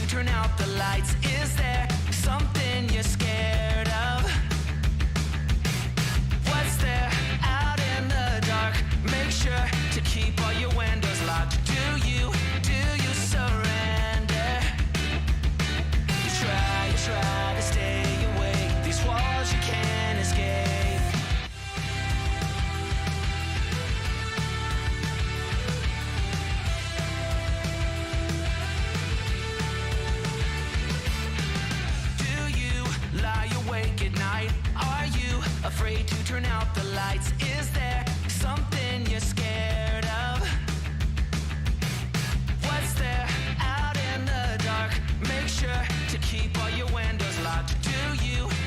to turn out the lights? Is there something you're scared of? What's there out in the dark? Make sure to keep all your windows locked. Do you surrender? You try to stay awake. These walls you can't escape. Do you lie awake at night? Are you afraid to turn out the lights? Is there something you're scared of? What's there out in the dark? Make sure to keep all your windows locked. Do you surrender?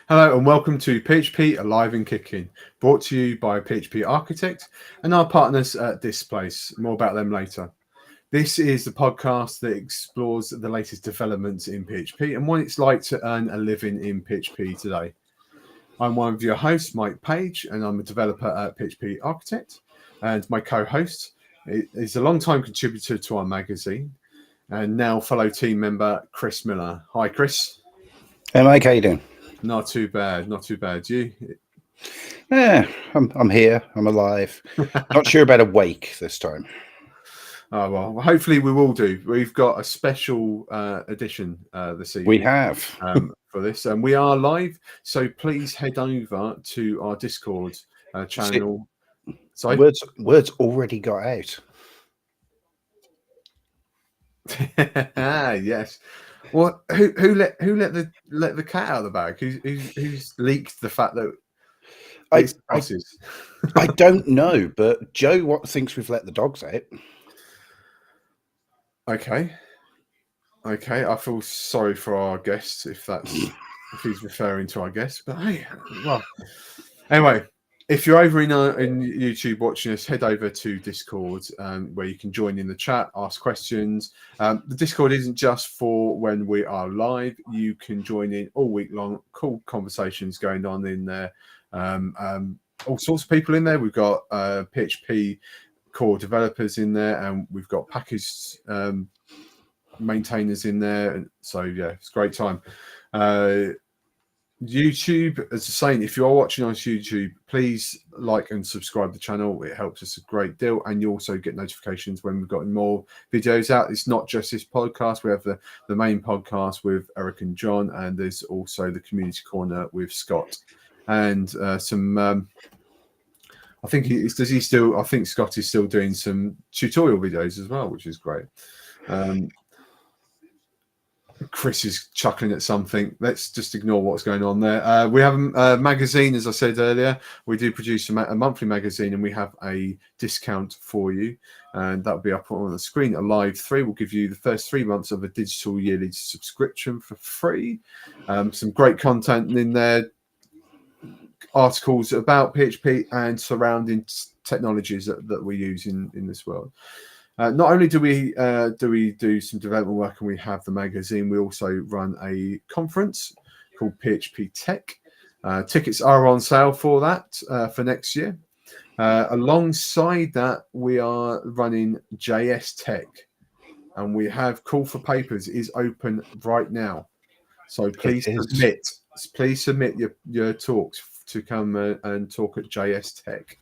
Hello and welcome to PHP Alive and Kicking, brought to you by PHP Architect and our partners at Displace. More about them later. This is the podcast that explores the latest developments in PHP and what it's like to earn a living in PHP today. I'm one of your hosts, Mike Page, and I'm a developer at PHP Architect. And my co-host is a long-time contributor to our magazine and now fellow team member, Chris Miller. Hi, Chris. Hey, Mike, how you doing? Not too bad, not too bad. You? Yeah, I'm here. I'm alive. Not sure about awake this time. Oh, well, hopefully we will do. We've got a special edition this evening. We have. For this, and we are live. So please head over to our Discord channel. Sorry? Words already got out. Yes. Well, who let the cat out of the bag? Who's leaked the fact that it's prices? I don't know, but Joe thinks we've let the dogs out. Okay. I feel sorry for our guest if he's referring to our guest. But hey, well, anyway, if you're over in YouTube watching us, head over to Discord where you can join in the chat, ask questions. The Discord isn't just for when we are live. You can join in all week long. Cool conversations going on in there. All sorts of people in there. We've got PHP core developers in there, and we've got package maintainers in there. And so, yeah, it's a great time. YouTube, as I was saying, if you are watching on YouTube, please like and subscribe to the channel. It helps us a great deal, and you also get notifications when we've got more videos out. It's not just this podcast. We have the main podcast with Eric and John, and there's also the community corner with Scott and some I think I think Scott is still doing some tutorial videos as well, which is great. Chris is chuckling at something. Let's just ignore what's going on there. We have a magazine, as I said earlier. We do produce a monthly magazine, and we have a discount for you. And that'll be up on the screen. Alive 3 will give you the first 3 months of a digital yearly subscription for free. Some great content in there. Articles about PHP and surrounding technologies that we use in this world. Not only do we do some development work and we have the magazine, we also run a conference called PHP Tech. Tickets are on sale for that for next year. Alongside that, we are running JS Tech, and we have call for papers is open right now. So please submit your talks to come and talk at JS Tech.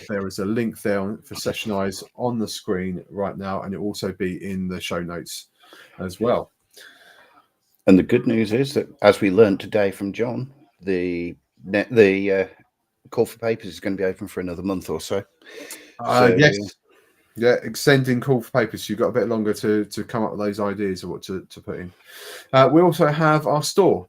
There is a link there for Session Eyes on the screen right now, and it will also be in the show notes as well. And the good news is that, as we learned today from John, the call for papers is going to be open for another month or so. Yes. Yeah, extending call for papers. You've got a bit longer to come up with those ideas of what to put in. We also have our store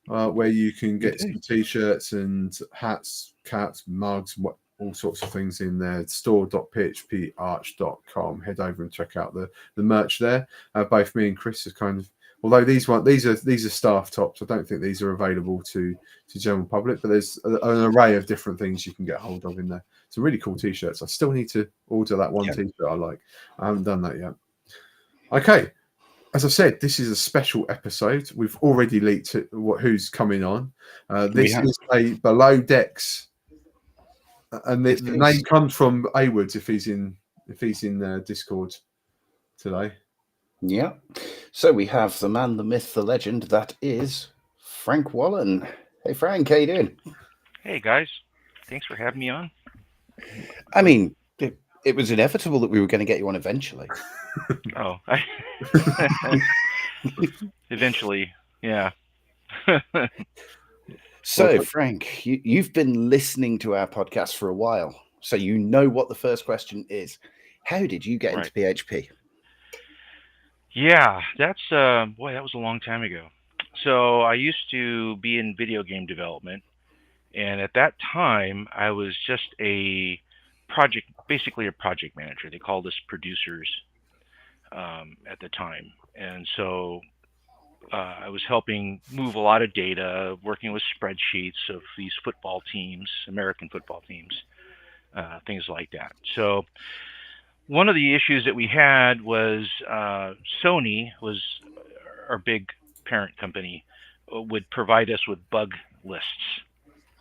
where you can get some t-shirts and hats, caps, mugs, all sorts of things in there. Store.phparch.com. Head over and check out the merch there. Both me and Chris have kind of Although these are staff tops. I don't think these are available to general public, but there's an array of different things you can get hold of in there. Some really cool t-shirts. I still need to order that one t-shirt I like. I haven't done that yet. Okay. As I said, this is a special episode. We've already leaked who's coming on. This is a below decks, and the name comes from A-Woods if he's in Discord today. Yeah. So we have the man, the myth, the legend. That is Frank Wallen. Hey, Frank, how you doing? Hey, guys. Thanks for having me on. I mean, it was inevitable that we were going to get you on eventually. Oh, eventually, yeah. So, Frank, you've been listening to our podcast for a while, so you know what the first question is. How did you get into PHP? Yeah, that's that was a long time ago. So I used to be in video game development, and at that time I was just basically a project manager. They called us producers at the time, and so I was helping move a lot of data, working with spreadsheets of these football teams, American football teams, things like that. So one of the issues that we had was Sony was our big parent company, would provide us with bug lists.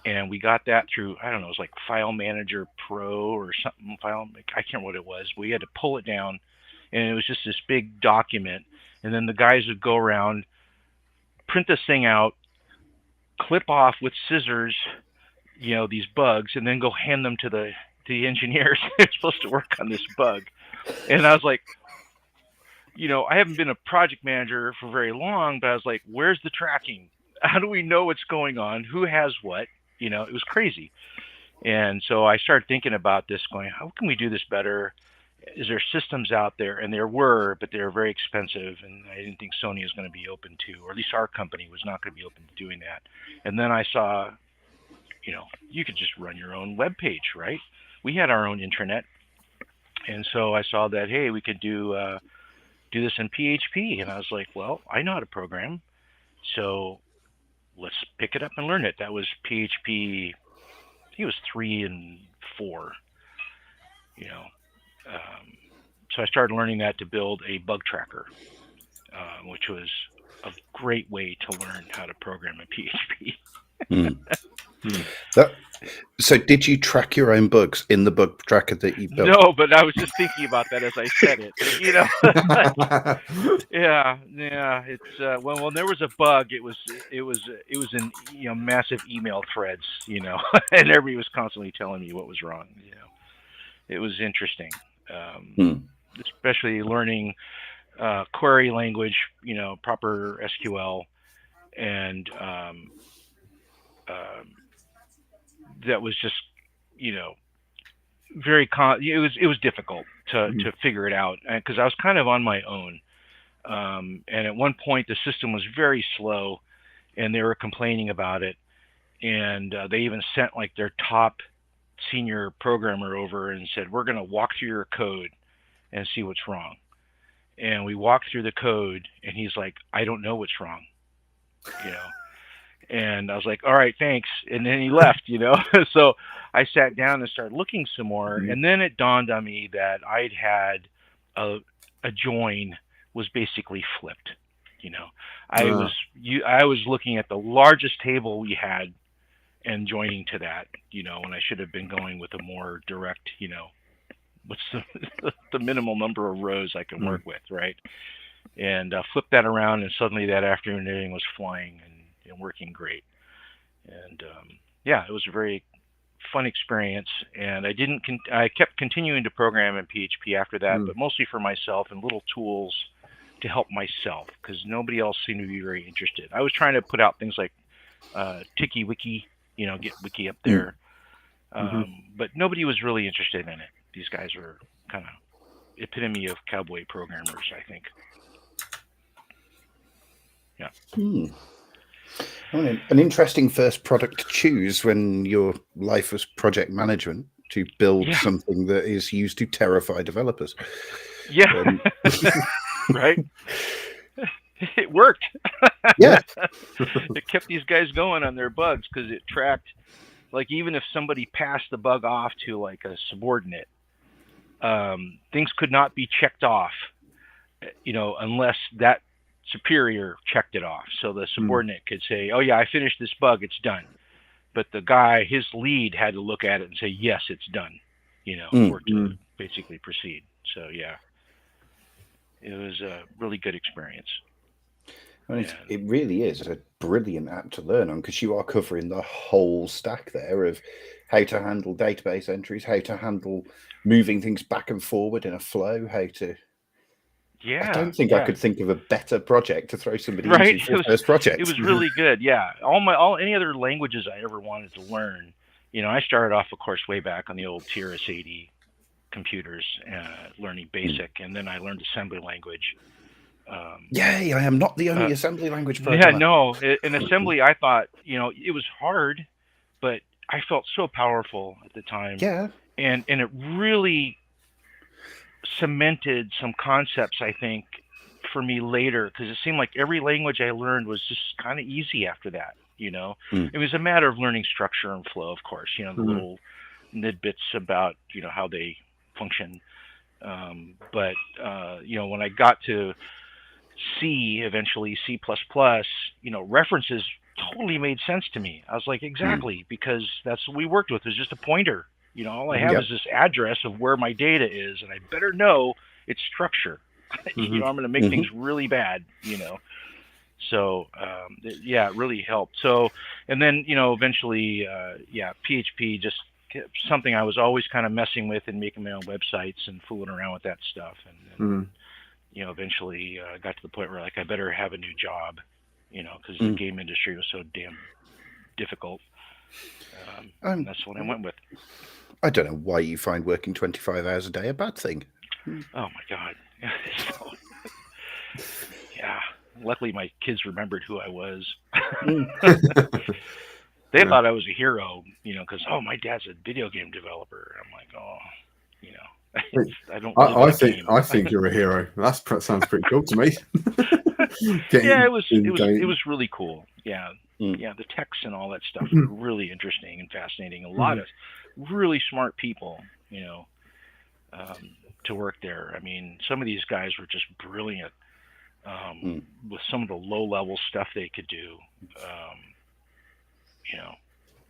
And we got that through, I don't know, it was like File Manager Pro or something. I can't remember what it was. We had to pull it down, and it was just this big document. And then the guys would go around, print this thing out, clip off with scissors, these bugs, and then go hand them to the engineers who are supposed to work on this bug. And I was like, I haven't been a project manager for very long, but I was like, where's the tracking? How do we know what's going on? Who has what? It was crazy. And so I started thinking about this, going, how can we do this better? Is there systems out there? And there were, but they were very expensive, and I didn't think Sony was going to be open to, or at least our company was not going to be open to doing that. And then I saw, you could just run your own web page, right? We had our own intranet, and so I saw that, hey, we could do this in PHP, and I was like, well, I know how to program, so let's pick it up and learn it. That was PHP, I think it was 3 and 4, so I started learning that to build a bug tracker, which was a great way to learn how to program in PHP. So did you track your own bugs in the bug tracker that you built? No, but I was just thinking about that as I said it. Yeah. It's when there was a bug, it was in massive email threads, and everybody was constantly telling me what was wrong. It was interesting, especially learning query language, proper SQL, and that was just, very it was difficult to figure it out, because I was kind of on my own. And at one point the system was very slow, and they were complaining about it. And they even sent like their top senior programmer over and said, we're going to walk through your code and see what's wrong. And we walked through the code, and he's like, I don't know what's wrong, And I was like, all right, thanks. And then he left, So I sat down and started looking some more. And then it dawned on me that I'd had a join was basically flipped. I was looking at the largest table we had and joining to that, when I should have been going with a more direct, what's the minimal number of rows I can work with, right? And flipped that around, and suddenly that afternoon everything was flying and working great. And it was a very fun experience. And I kept continuing to program in PHP after that, but mostly for myself and little tools to help myself, because nobody else seemed to be very interested. I was trying to put out things like TikiWiki, get Wiki up there, but nobody was really interested in it. These guys were kind of epitome of cowboy programmers, I think. Yeah. Well, an interesting first product to choose when your life was project management, to build something that is used to terrify developers. Yeah. Right. It worked. Yeah. It kept these guys going on their bugs because it tracked, like, even if somebody passed the bug off to like a subordinate, things could not be checked off, unless that superior checked it off. So the subordinate could say, "Oh yeah, I finished this bug, it's done." But the guy, his lead, had to look at it and say, "Yes, it's done," for it to basically proceed. So yeah, it was a really good experience. It really is a brilliant app to learn on, because you are covering the whole stack there of how to handle database entries, how to handle moving things back and forward in a flow, how to... Yeah, I don't think I could think of a better project to throw somebody into for the first project. It was really good. Yeah, any other languages I ever wanted to learn. I started off, of course, way back on the old TRS-80 computers, learning BASIC, and then I learned assembly language. Yay! I am not the only assembly language programmer. Yeah, no. In assembly, I thought it was hard, but I felt so powerful at the time. Yeah, and it really cemented some concepts, I think, for me later, because it seemed like every language I learned was just kind of easy after that. It was a matter of learning structure and flow, of course. The little nidbits about how they function. But when I got to C, eventually C++, references totally made sense to me. I was like, exactly, because that's what we worked with, is just a pointer. All I have is this address of where my data is, and I better know its structure. I'm going to make things really bad, So, it really helped. So, and then, eventually, PHP, just something I was always kind of messing with and making my own websites and fooling around with that stuff. And eventually got to the point where, like, I better have a new job, because the game industry was so damn difficult. And that's what I went with. I don't know why you find working 25 hours a day a bad thing. Oh my God. Yeah. Luckily my kids remembered who I was. They thought I was a hero, because, my dad's a video game developer. I'm like, I don't. I think you're a hero. That sounds pretty cool to me. Yeah, it was really cool. Yeah. Yeah, the text and all that stuff were really interesting and fascinating. A lot of really smart people, to work there. I mean, some of these guys were just brilliant with some of the low-level stuff they could do.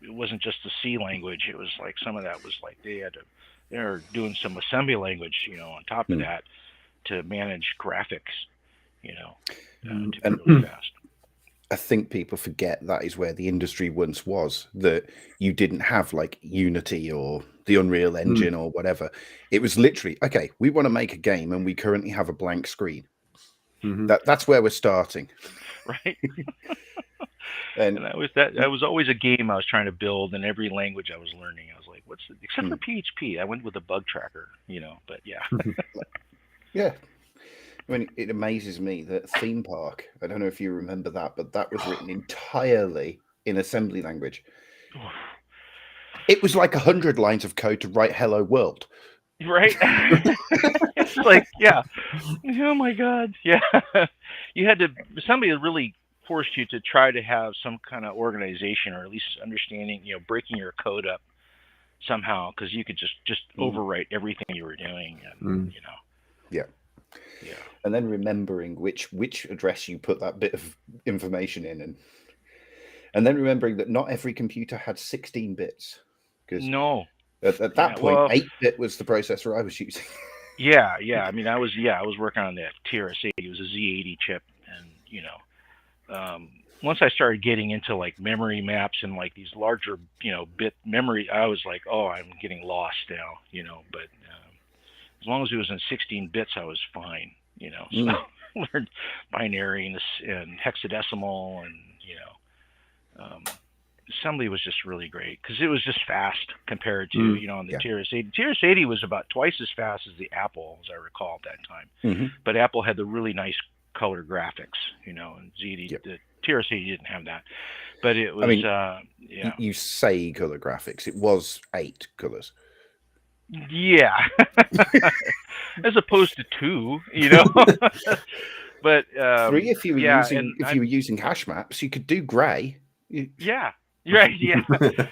It wasn't just the C language. It was like some of that was like they were doing some assembly language, on top of that, to manage graphics, to be really fast. I think people forget that is where the industry once was, that you didn't have like Unity or the Unreal Engine or whatever. It was literally, okay, we want to make a game and we currently have a blank screen. That's where we're starting. Right. and that was always a game I was trying to build, in every language I was learning. I was like, except for PHP, I went with a bug tracker, but yeah. Yeah. I mean, it amazes me that Theme Park, I don't know if you remember that, but that was written entirely in assembly language. It was like 100 lines of code to write Hello World. Right? It's like, yeah. Oh my God. Yeah. Somebody really forced you to try to have some kind of organization, or at least understanding, breaking your code up somehow, because you could just overwrite everything you were doing. And, Yeah. Yeah. And then remembering which address you put that bit of information in, and then remembering that not every computer had 16 bits. Because at that point, 8-bit was the processor I was using. Yeah. I mean, I was working on the TRS-80. It was a Z80 chip, and once I started getting into like memory maps and like these larger bit memory, I was like, oh, I'm getting lost now. But as long as it was in 16 bits, I was fine. So I learned binary and hexadecimal, and assembly was just really great because it was just fast compared to on the TRS-80. TRS-80 was about twice as fast as the Apple, as I recall at that time. But Apple had the really nice color graphics, and the TRS-80 didn't have that. But it was, you say color graphics. It was 8 colors. Yeah. As opposed to 2, But 3 if you were yeah, using and if you were using hash maps, you could do grey. yeah, right, yeah.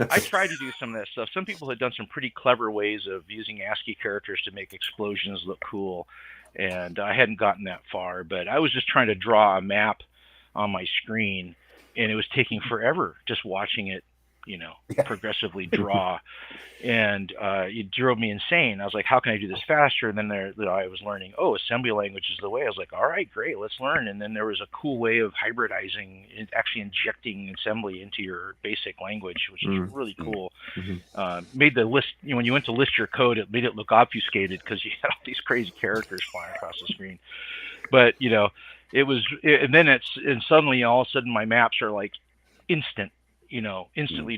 I tried to do some of that stuff. Some people had done some pretty clever ways of using ASCII characters to make explosions look cool, and I hadn't gotten that far. But I was just trying to draw a map on my screen, and it was taking forever just watching it, progressively draw. And it drove me insane. I was like, how can I do this faster? And then I was learning, assembly language is the way. I was like, all right, great, let's learn. And then there was a cool way of hybridizing, actually injecting assembly into your basic language, which is really cool. Made the list, when you went to list your code, it made it look obfuscated because you had all these crazy characters flying across the screen. But, and suddenly all of a sudden my maps are like instantly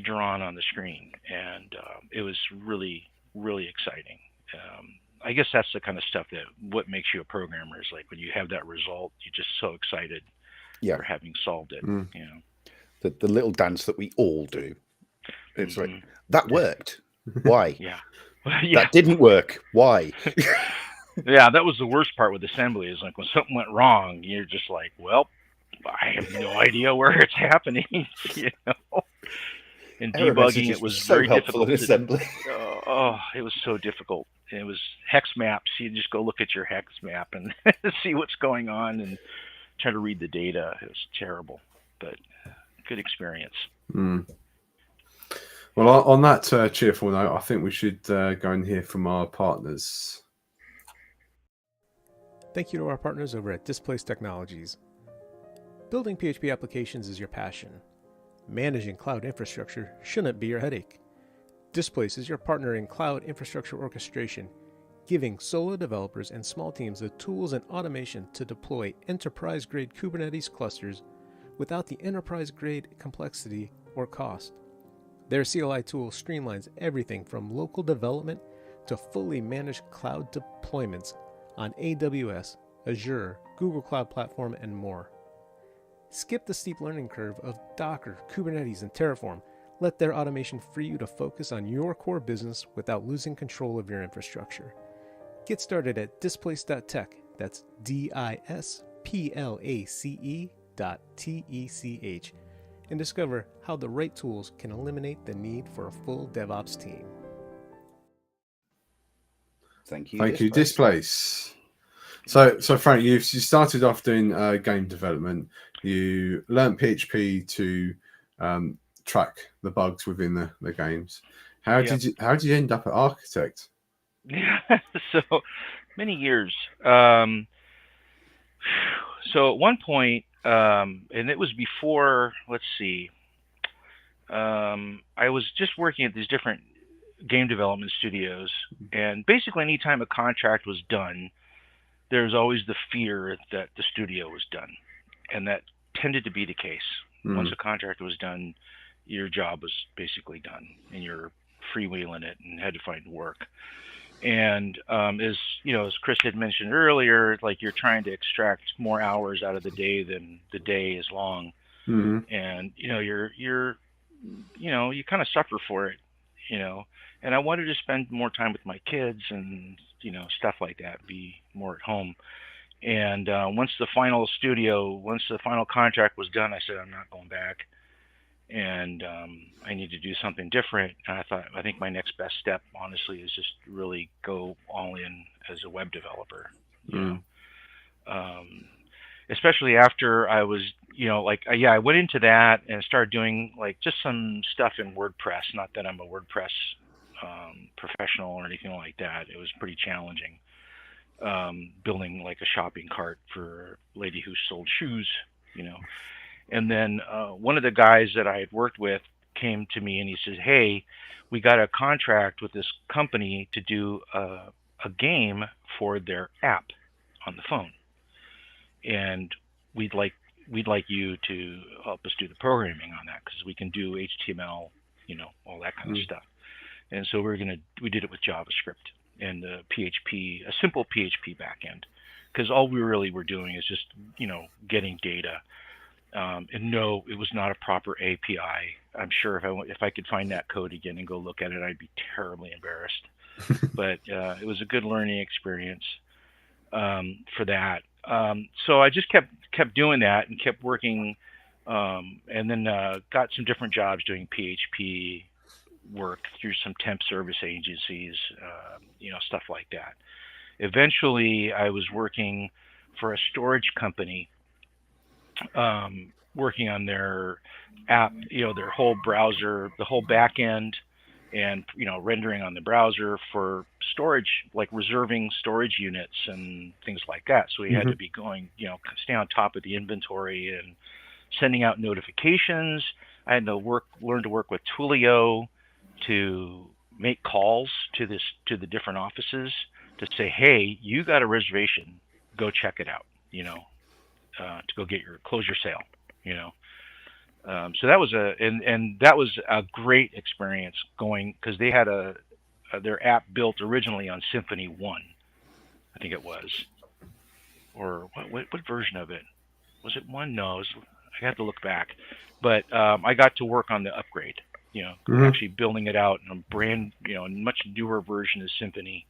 drawn on the screen, and it was really, really exciting. I guess that's the kind of stuff what makes you a programmer is like when you have that result, you're just so excited for having solved it. The little dance that we all do. It's like, that worked. Why? Yeah. That didn't work. Why? Yeah, that was the worst part with assembly is like when something went wrong, you're just like, well, I have no idea where it's happening, And debugging it was so very helpful difficult. in assembly. It was so difficult. It was hex maps. You just go look at your hex map and see what's going on and try to read the data. It was terrible, but good experience. Well, on that cheerful note, I think we should go and hear from our partners. Thank you to our partners over at Displace Technologies. Building PHP applications is your passion. Managing cloud infrastructure shouldn't be your headache. Displace is your partner in cloud infrastructure orchestration, giving solo developers and small teams the tools and automation to deploy enterprise-grade Kubernetes clusters without the enterprise-grade complexity or cost. Their CLI tool streamlines everything from local development to fully managed cloud deployments on AWS, Azure, Google Cloud Platform, and more. Skip the steep learning curve of Docker, Kubernetes, and Terraform. Let their automation free you to focus on your core business without losing control of your infrastructure. Get started at displace.tech. That's displace.tech, and discover how the right tools can eliminate the need for a full DevOps team. Thank you, Displace. So Frank, you started off doing game development. You learned PHP to track the bugs within the games. How did you end up at architect? Yeah, so many years. So at one point, and it was before. Let's see. I was just working at these different game development studios, and basically anytime a contract was done, there's always the fear that the studio was done, and that tended to be the case. Once a contract was done, your job was basically done, and you're freewheeling it and had to find work. And as Chris had mentioned earlier, like you're trying to extract more hours out of the day than the day is long, and you kind of suffer for it, And I wanted to spend more time with my kids and stuff like that, be more at home. And once the final contract was done, I said, I'm not going back, and I need to do something different. And I think my next best step, honestly, is just really go all in as a web developer. Especially after I was, I went into that and started doing like just some stuff in WordPress. Not that I'm a WordPress professional or anything like that. It was pretty challenging. Building like a shopping cart for a lady who sold shoes, And then one of the guys that I had worked with came to me and he says, hey, we got a contract with this company to do a game for their app on the phone. And we'd like you to help us do the programming on that because we can do HTML, all that kind of stuff. And so we did it with JavaScript and a simple PHP backend, because all we really were doing is just, getting data. And no, it was not a proper API. I'm sure if I could find that code again and go look at it, I'd be terribly embarrassed. But it was a good learning experience for that. So I just kept doing that and kept working, and then got some different jobs doing PHP work through some temp service agencies, stuff like that. Eventually, I was working for a storage company, working on their app, their whole browser, the whole back end, and rendering on the browser for storage, like reserving storage units and things like that. So we had to be going, stay on top of the inventory and sending out notifications. I had to learn to work with Twilio to make calls to the different offices to say, hey, you got a reservation, go check it out, to go close your sale, So that was that was a great experience going, because they had their app built originally on Symfony 1, I think it was, or what version of it was it? 1? No, I have to look back, but I got to work on the upgrade, actually building it out in a brand, much newer version of Symfony.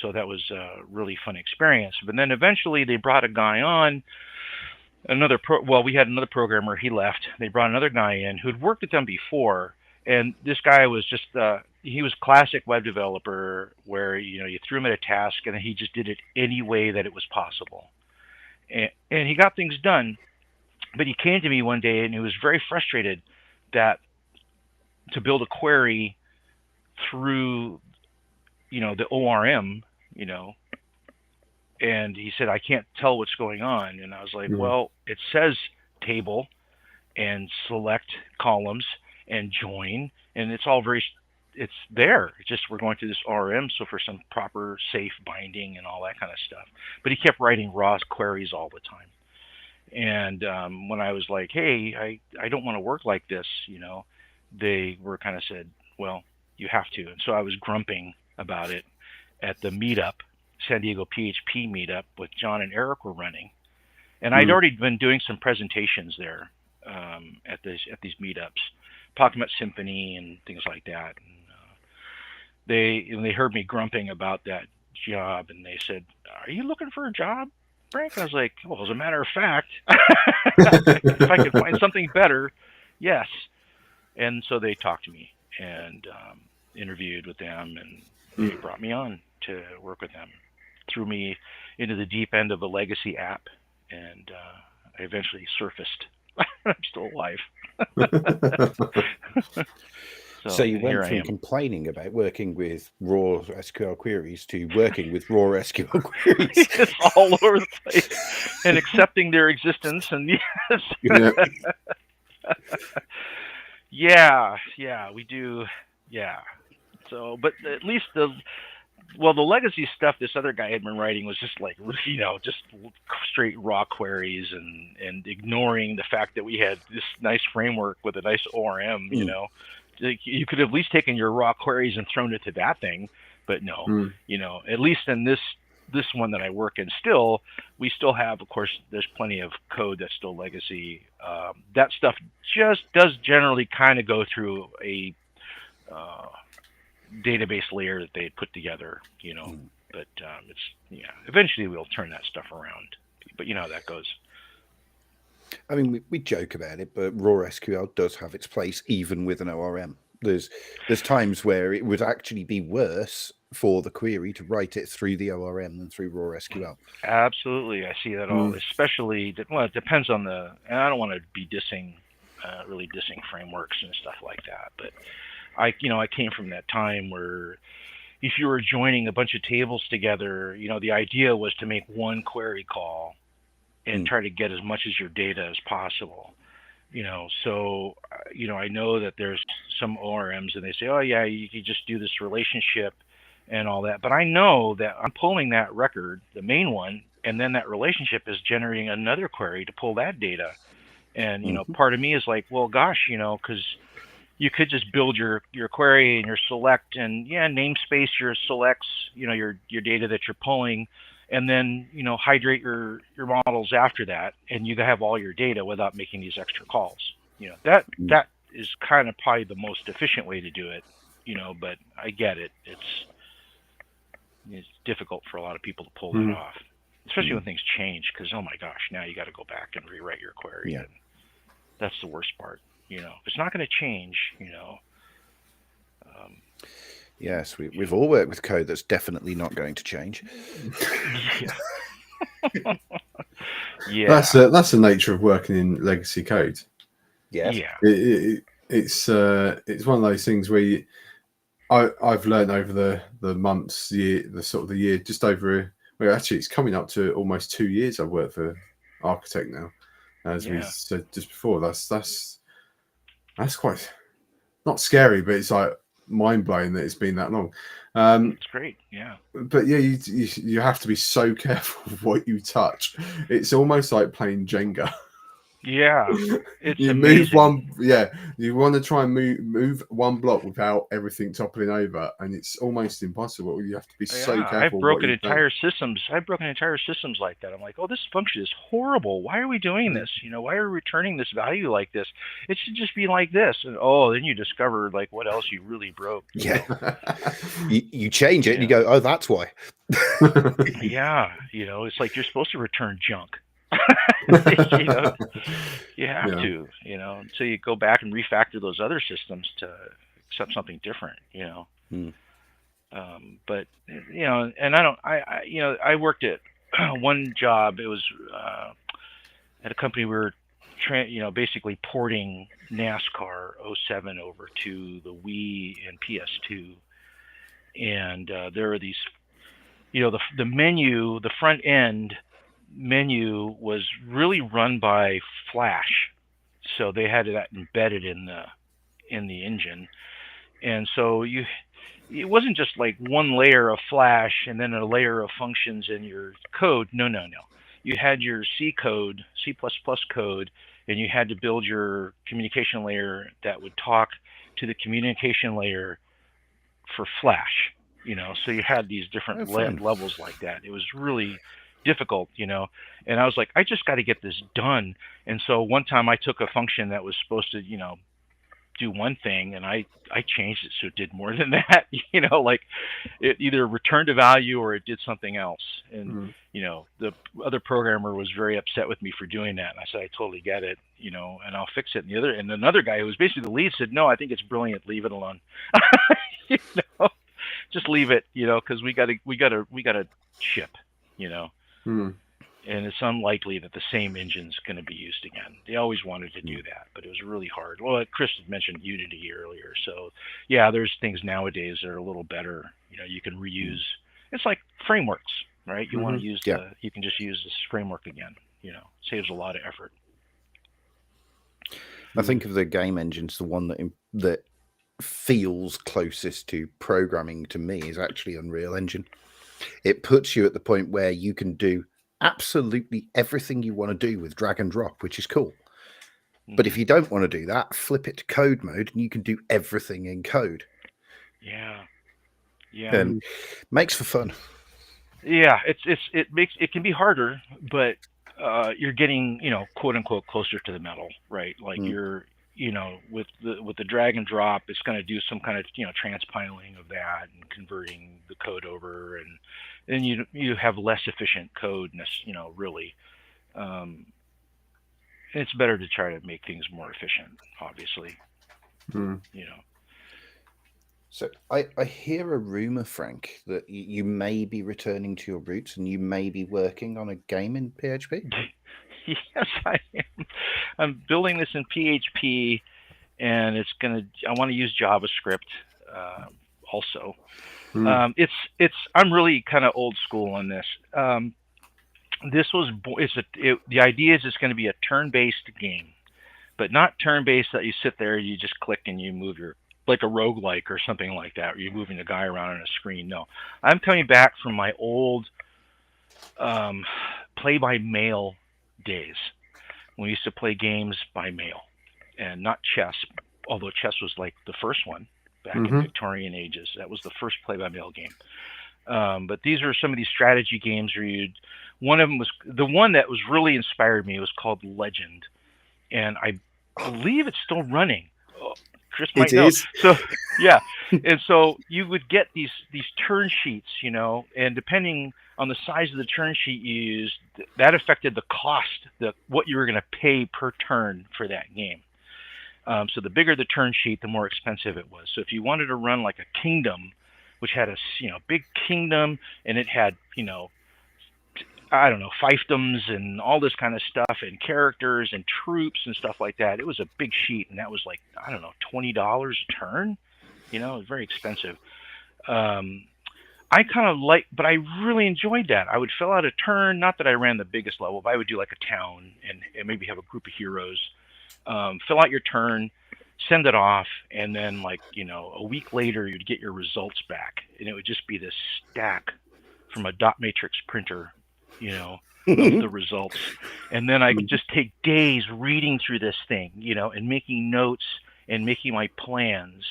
So that was a really fun experience. But then eventually they brought a guy on, we had another programmer, he left. They brought another guy in who'd worked with them before. And this guy was just, he was classic web developer where, you threw him at a task and he just did it any way that it was possible. And he got things done. But he came to me one day and he was very frustrated that to build a query through, the ORM, and he said, I can't tell what's going on. And I was like, well, it says table and select columns and join, and it's all it's there. It's just we're going through this ORM, so for some proper safe binding and all that kind of stuff. But he kept writing raw queries all the time. And when I was like, hey, I don't want to work like this, they were kind of said, well, you have to. And so I was grumping about it at the meetup, San Diego PHP meetup, with John and Eric were running. And I'd already been doing some presentations there at these meetups, talking about Symfony and things like that. And they heard me grumping about that job, and they said, are you looking for a job, Frank? And I was like, well, as a matter of fact, if I could find something better, yes. And so they talked to me and interviewed with them, and they brought me on to work with them, threw me into the deep end of a legacy app, and I eventually surfaced. I'm still alive. So you went from complaining about working with raw SQL queries to working with raw SQL queries. It's all over the place, and accepting their existence. And yes, yeah, we do. Yeah. So, but at least the legacy stuff this other guy had been writing was just like, just straight raw queries and ignoring the fact that we had this nice framework with a nice ORM, You could have at least taken your raw queries and thrown it to that thing, but no, at least in this one that I work in we still have, of course, there's plenty of code that's still legacy. That stuff just does generally kind of go through a database layer that they put together, but eventually we'll turn that stuff around, but you know how that goes. I mean, we joke about it, but raw SQL does have its place even with an ORM. There's times where it would actually be worse for the query to write it through the ORM than through raw SQL. Absolutely, I see that all, especially it depends on and I don't want to be really dissing frameworks and stuff like that, but I came from that time where if you were joining a bunch of tables together, the idea was to make one query call and try to get as much as your data as possible. So I know that there's some ORMs and they say, oh yeah, you can just do this relationship and all that. But I know that I'm pulling that record, the main one, and then that relationship is generating another query to pull that data. And, part of me is like, well, gosh, because you could just build your query and your select and namespace your selects, your data that you're pulling, and then, hydrate your models after that, and you have all your data without making these extra calls. That is kind of probably the most efficient way to do it, but I get it. It's difficult for a lot of people to pull that off. especially when things change, because oh my gosh, now you got to go back and rewrite your query. Yeah. And that's the worst part. If it's not going to change, Yes, we've all worked with code that's definitely not going to change. Yeah. Yeah. That's the nature of working in legacy code. Yes. Yeah. It's one of those things where I've learned over the months, the year, just over. Well, actually, it's coming up to almost 2 years I've worked for Architect now. As we said just before, that's quite not scary, but it's like mind blowing that it's been that long. It's great. Yeah. But yeah, you have to be so careful of what you touch. It's almost like playing Jenga. Yeah, it's you amazing. move one, you want to try and move one block without everything toppling over, and it's almost impossible. You have to be so careful. I've broken entire systems. I've broken entire systems like that. I'm like, oh, this function is horrible. Why are we doing this? Why are we returning this value like this? It should just be like this. And then you discover like what else you really broke. Yeah, you change it and you go, oh, that's why. Yeah, it's like you're supposed to return junk. You have to, so you go back and refactor those other systems to accept something different, but and I worked at one job. It was at a company we were basically porting NASCAR 07 over to the Wii and PS2, and there are these, the menu, the front end menu was really run by Flash, so they had that embedded in the engine, and so it wasn't just like one layer of Flash and then a layer of functions in your code. No. You had your C code, C++ code, and you had to build your communication layer that would talk to the communication layer for Flash. So you had these different levels like that. It was really difficult, and I was like, I just got to get this done. And so one time I took a function that was supposed to, do one thing, and I changed it so it did more than that. Like it either returned a value or it did something else. And the other programmer was very upset with me for doing that. And I said, I totally get it, and I'll fix it. And another guy who was basically the lead said, no, I think it's brilliant. Leave it alone. Just leave it, because we gotta ship. And it's unlikely that the same engine's going to be used again. They always wanted to do that, but it was really hard. Well, Chris had mentioned Unity earlier, so yeah, there's things nowadays that are a little better. You can reuse. It's like frameworks, right? You want to use you can just use this framework again. Saves a lot of effort. I think of the game engines, the one that feels closest to programming to me is actually Unreal Engine. It puts you at the point where you can do absolutely everything you want to do with drag and drop, which is cool. But if you don't want to do that, flip it to code mode and you can do everything in code. Yeah. And makes for fun. Yeah, it can be harder, but you're getting, quote unquote, closer to the metal, right? Like you're, with the drag and drop, it's going to do some kind of, transpiling of that and converting the code over, and then you have less efficient code, really. It's better to try to make things more efficient, obviously. So I hear a rumor, Frank, that you may be returning to your roots and you may be working on a game in PHP. Yes, I am. I'm building this in PHP, and I want to use JavaScript also. I'm really kind of old school on this. The idea is it's going to be a turn-based game, but not turn-based that you sit there, you just click and you move like a roguelike or something like that, where you're moving a guy around on a screen. No, I'm coming back from my old play-by-mail days when we used to play games by mail, and not chess, although chess was like the first one back in Victorian ages. That was the first play-by-mail game. But these are some of these strategy games where one of them was the one that was really inspired me. It was called Legend, and I believe it's still running. Chris It might know. is. So yeah, and so you would get these turn sheets, and depending on the size of the turn sheet you used, that affected the cost, what you were going to pay per turn for that game. So the bigger the turn sheet, the more expensive it was. So if you wanted to run like a kingdom, which had a big kingdom, and it had I don't know, fiefdoms and all this kind of stuff, and characters and troops and stuff like that, it was a big sheet, and that was like, I don't know, $20 a turn. It was very expensive. I kind of but I really enjoyed that. I would fill out a turn, not that I ran the biggest level, but I would do like a town and maybe have a group of heroes. Fill out your turn, send it off, and then a week later you'd get your results back, and it would just be this stack from a dot matrix printer, of the results. And then I could just take days reading through this thing, and making notes and making my plans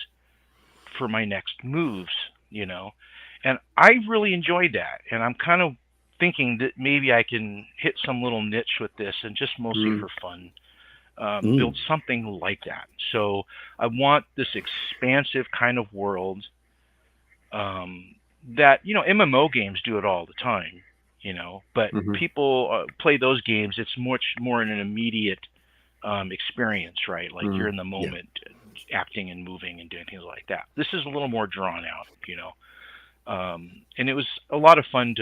for my next moves, and I really enjoyed that. And I'm kind of thinking that maybe I can hit some little niche with this, and just mostly for fun. Build something like that. So I want this expansive kind of world that, MMO games do it all the time, but people play those games. It's much more in an immediate experience, right? Like you're in the moment, acting and moving and doing things like that. This is a little more drawn out, and it was a lot of fun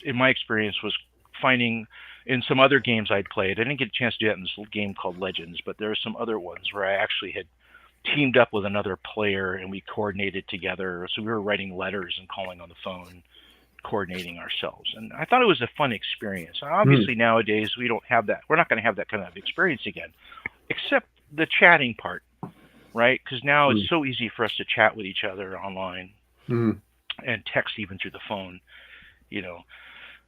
in my experience, was finding in some other games I'd played. I didn't get a chance to do that in this little game called Legends, but there are some other ones where I actually had teamed up with another player and we coordinated together. So we were writing letters and calling on the phone, coordinating ourselves. And I thought it was a fun experience. Obviously nowadays we don't have that. We're not going to have that kind of experience again, except the chatting part, right? Because now it's so easy for us to chat with each other online and text even through the phone,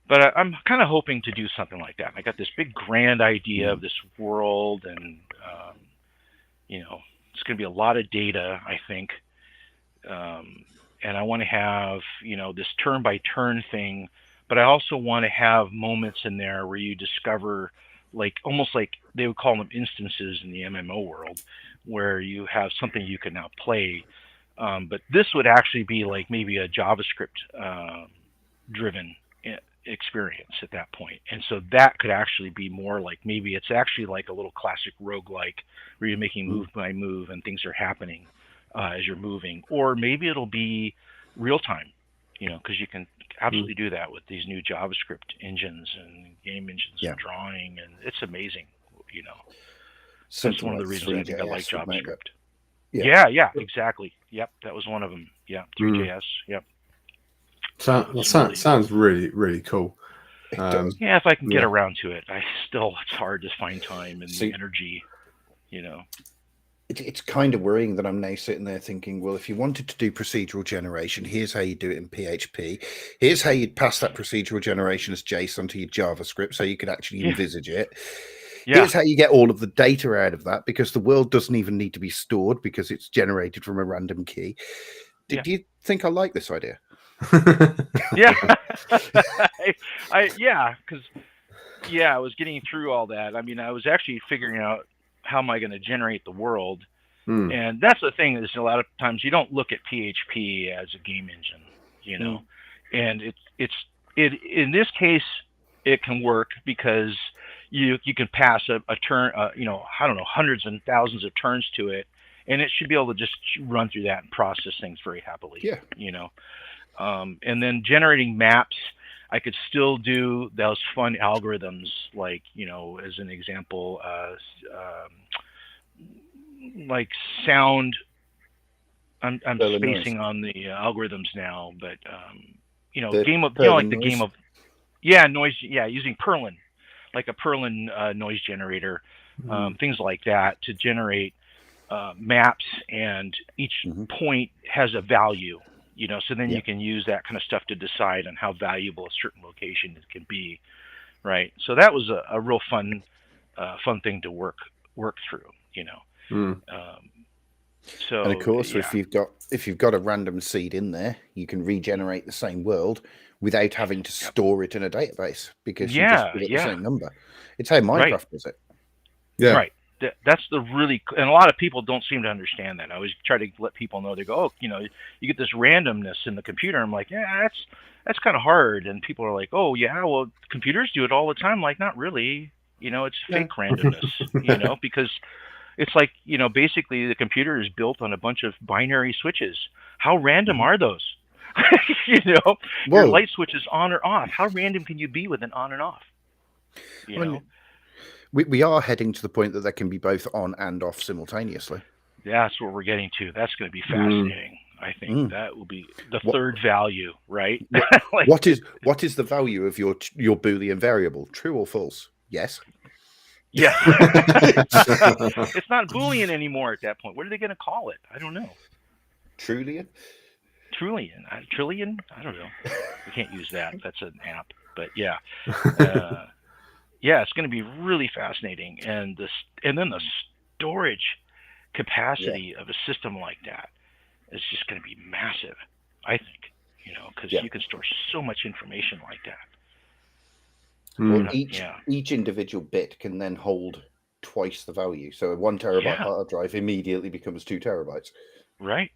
But I'm kind of hoping to do something like that. I got this big grand idea of this world, and it's going to be a lot of data, I think. And I want to have this turn by turn thing, but I also want to have moments in there where you discover, almost like they would call them instances in the MMO world, where you have something you can now play. But this would actually be like maybe a JavaScript driven experience at that point. And so that could actually be more like, maybe it's actually like a little classic roguelike where you're making move by move and things are happening as you're moving. Or maybe it'll be real time, because you can absolutely do that with these new JavaScript engines and game engines and drawing, and it's amazing, That's one of the reasons I think I like JavaScript. Yeah, exactly. Yep, that was one of them. Yeah, 3JS. Yep. Sounds really, really cool. Yeah, if I can get around to it. It's hard to find time and the energy, It's kind of worrying that I'm now sitting there thinking, well, if you wanted to do procedural generation, here's how you do it in PHP. Here's how you'd pass that procedural generation as JSON to your JavaScript so you could actually envisage it. Yeah. Here's how you get all of the data out of that, because the world doesn't even need to be stored because it's generated from a random key. Do you think I like this idea? Yeah. I was getting through all that. I mean, I was actually figuring out how am I going to generate the world, and that's the thing, is a lot of times you don't look at PHP as a game engine, and it in this case it can work because you can pass a turn, I don't know, hundreds and thousands of turns to it, and it should be able to just run through that and process things very happily. And then generating maps, I could still do those fun algorithms, like, as an example, like sound. I'm spacing on the algorithms now, but noise. Yeah, using Perlin, like a Perlin noise generator, things like that to generate maps, and each point has a value. So then you can use that kind of stuff to decide on how valuable a certain location it can be, right? So that was a real fun thing to work through, So, and of course, if you've got a random seed in there, you can regenerate the same world without having to store it in a database, because you just give it the same number. It's how Minecraft does it. Yeah. Right. that's the really, and a lot of people don't seem to understand that. I always try to let people know. They go, oh, you get this randomness in the computer. I'm like, yeah, that's kind of hard. And people are like, oh yeah, well, computers do it all the time. Like, not really. It's fake randomness. Because it's like, basically the computer is built on a bunch of binary switches. How random are those? Your light switch is on or off. How random can you be with an on and off? We are heading to the point that can be both on and off simultaneously. That's what we're getting to. That's going to be fascinating. I think that will be the third value, right? Like, what is the value of your Boolean variable? True or false? Yes. Yeah. It's not Boolean anymore at that point. What are they going to call it? I don't know. Trulian? Trillion? I don't know. We can't use that. That's an app. But yeah. Yeah, it's going to be really fascinating. And then the storage capacity of a system like that is just going to be massive, I think, because you can store so much information like that. Well, each individual bit can then hold twice the value. So a 1 terabyte hard drive immediately becomes 2 terabytes. Right.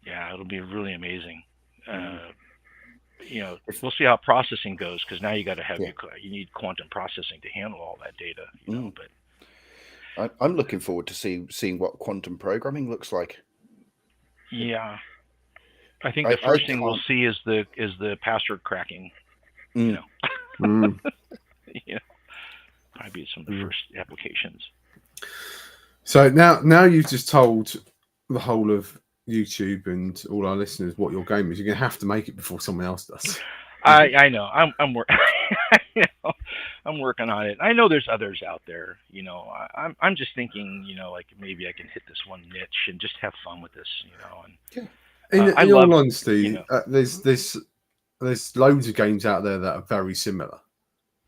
Yeah, it'll be really amazing. We'll see how processing goes, because now you got to have you need quantum processing to handle all that data. But I'm looking forward to seeing what quantum programming looks like. Yeah, I think the first thing we'll see is the password cracking. Probably be some of the first applications. So now you've just told the whole of YouTube and all our listeners what your game is. You're going to have to make it before someone else does. I know. I'm working. I'm working on it. I know there's others out there. I'm just thinking. Like maybe I can hit this one niche and just have fun with this. And in all honesty, there's loads of games out there that are very similar.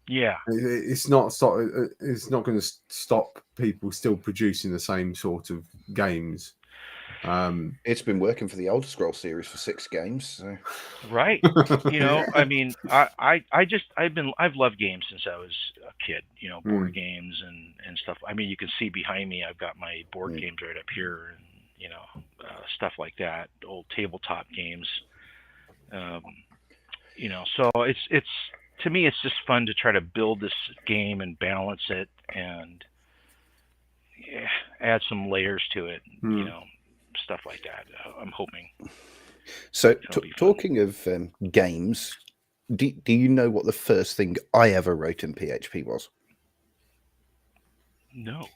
Yeah, it's not going to stop people still producing the same sort of games. It's been working for the Elder Scrolls series for 6 games. So. Right. I mean, I've loved games since I was a kid. Board games and stuff. I mean, you can see behind me, I've got my board games right up here, and stuff like that. Old tabletop games. So it's to me, it's just fun to try to build this game and balance it and add some layers to it. Stuff like that. I'm hoping. So talking of games, do you know what the first thing I ever wrote in PHP was? No.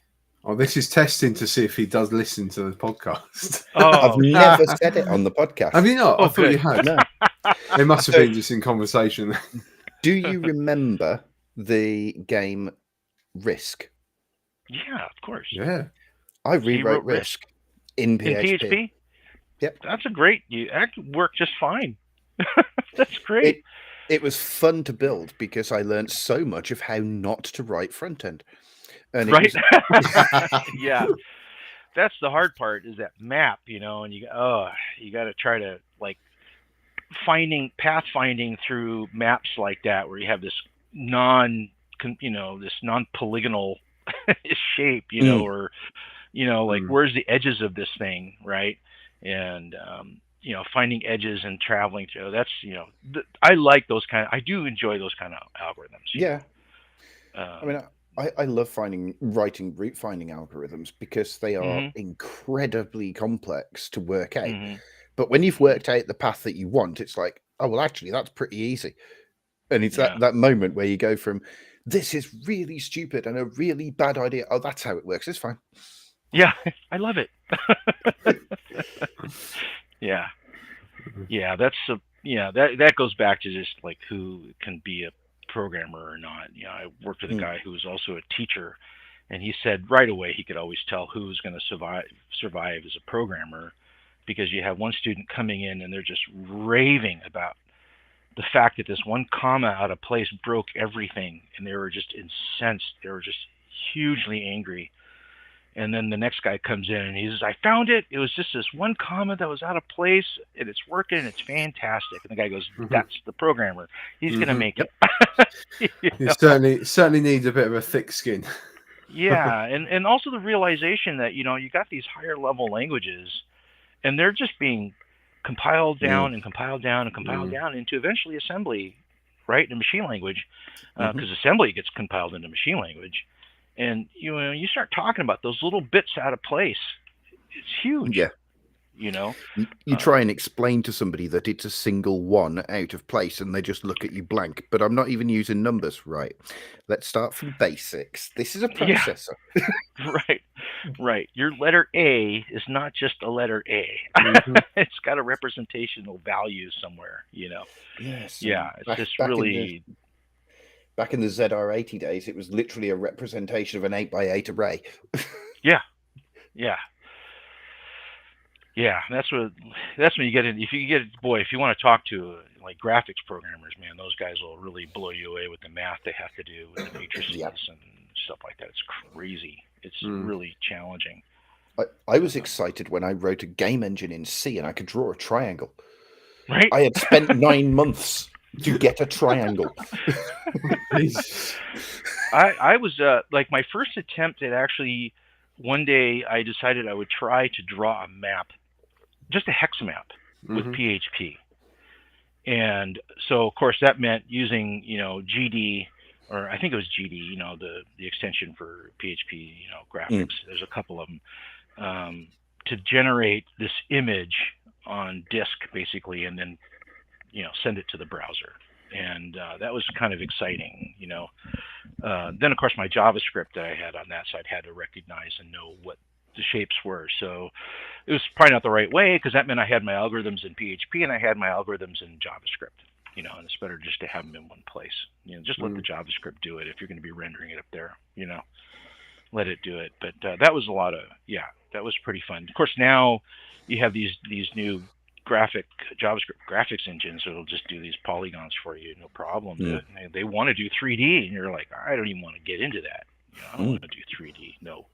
Oh, this is testing to see if he does listen to the podcast. Oh. I've never said it on the podcast. Have you not? Oh, I thought you had. No. It must have been just in conversation. Do you remember the game Risk? Yeah, of course. Yeah. I rewrote Risk in PHP. In PHP? Yep. That's that could work just fine. That's great. It was fun to build because I learned so much of how not to write front end. And right. Yeah. That's the hard part, is that map, and you got to try to pathfinding through maps like that, where you have this non-polygonal shape, or where's the edges of this thing, right? And finding edges and traveling through. That's I like those I do enjoy those kind of algorithms. Yeah. I mean, I love writing route finding algorithms because they are incredibly complex to work out. But when you've worked out the path that you want, it's like, oh, well, actually, that's pretty easy. And it's that moment where you go from, this is really stupid and a really bad idea. Oh, that's how it works. It's fine. Yeah, I love it. Yeah. Yeah, that goes back to just who can be a programmer or not. I worked with a guy who was also a teacher, and he said right away he could always tell who's going to survive as a programmer, because you have one student coming in and they're just raving about the fact that this one comma out of place broke everything, and they were just incensed. They were just hugely angry. And then the next guy comes in and he says, I found it. It was just this one comma that was out of place, and it's working, and it's fantastic. And the guy goes, that's the programmer. He's going to make it. You certainly needs a bit of a thick skin. Yeah, and also the realization that you got these higher level languages, and they're just being compiled down and compiled down and compiled down into eventually assembly, right, in machine language, because assembly gets compiled into machine language, and you start talking about those little bits out of place, it's huge. Yeah. You try Um, and explain to somebody that it's a single one out of place and they just look at you blank. But I'm not even using numbers. Right. Let's start from basics. This is a yeah, processor. right. Your letter A is not just a letter A. It's got a representational value somewhere. Yes. Yeah, it's just really. Back in the ZR80 days, it was literally a representation of an 8x8 array. Yeah. That's when you get in. If you want to talk to like graphics programmers, man, those guys will really blow you away with the math they have to do with the matrices and stuff like that. It's crazy. It's really challenging. I was excited when I wrote a game engine in C and I could draw a triangle. Right. I had spent 9 months to get a triangle. I was like my first attempt at actually. One day I decided I would try to draw a map, just a hex map with PHP. And so, of course, that meant using, GD, or I think it was GD, the extension for PHP, graphics. There's a couple of them, to generate this image on disk, basically, and then, send it to the browser. And that was kind of exciting, Then, of course, my JavaScript that I had on that side had to recognize and know what the shapes were. So it was probably not the right way, because that meant I had my algorithms in PHP and I had my algorithms in JavaScript, and it's better just to have them in one place. Just let the JavaScript do it if you're going to be rendering it up there, let it do it. But that was that was pretty fun. Of course, now you have these new JavaScript graphics engines that'll just do these polygons for you, no problem. They want to do 3D, and you're like, I don't even want to get into that. I don't want to do 3D. No,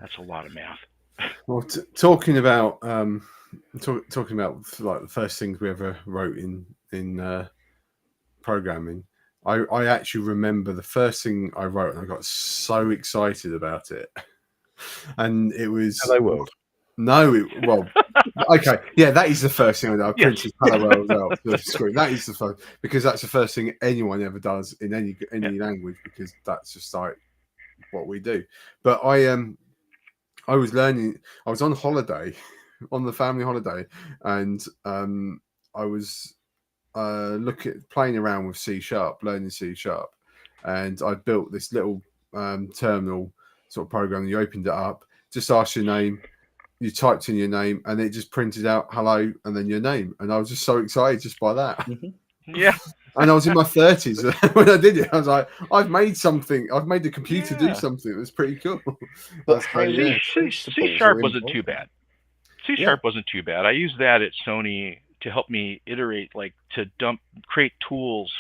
that's a lot of math. Well, talking about talking about like the first things we ever wrote in programming, I actually remember the first thing I wrote, and I got so excited about it, and it was Hello World. No, well, okay, yeah, that is the first thing I printed Hello World out to the screen. That is the first, because that's the first thing anyone ever does in any language, because that's just like what we do. But I was learning. I was on holiday, on the family holiday, and I was playing around with C#, learning C#, and I built this little terminal sort of program. You opened it up, just asked your name. You typed in your name, and it just printed out hello and then your name. And I was just so excited just by that. Yeah. And I was in my 30s when I did it. I was like, I've made something. I've made the computer do something. It was pretty cool. But C# wasn't too bad. C# wasn't too bad. I used that at Sony to help me iterate, like to create tools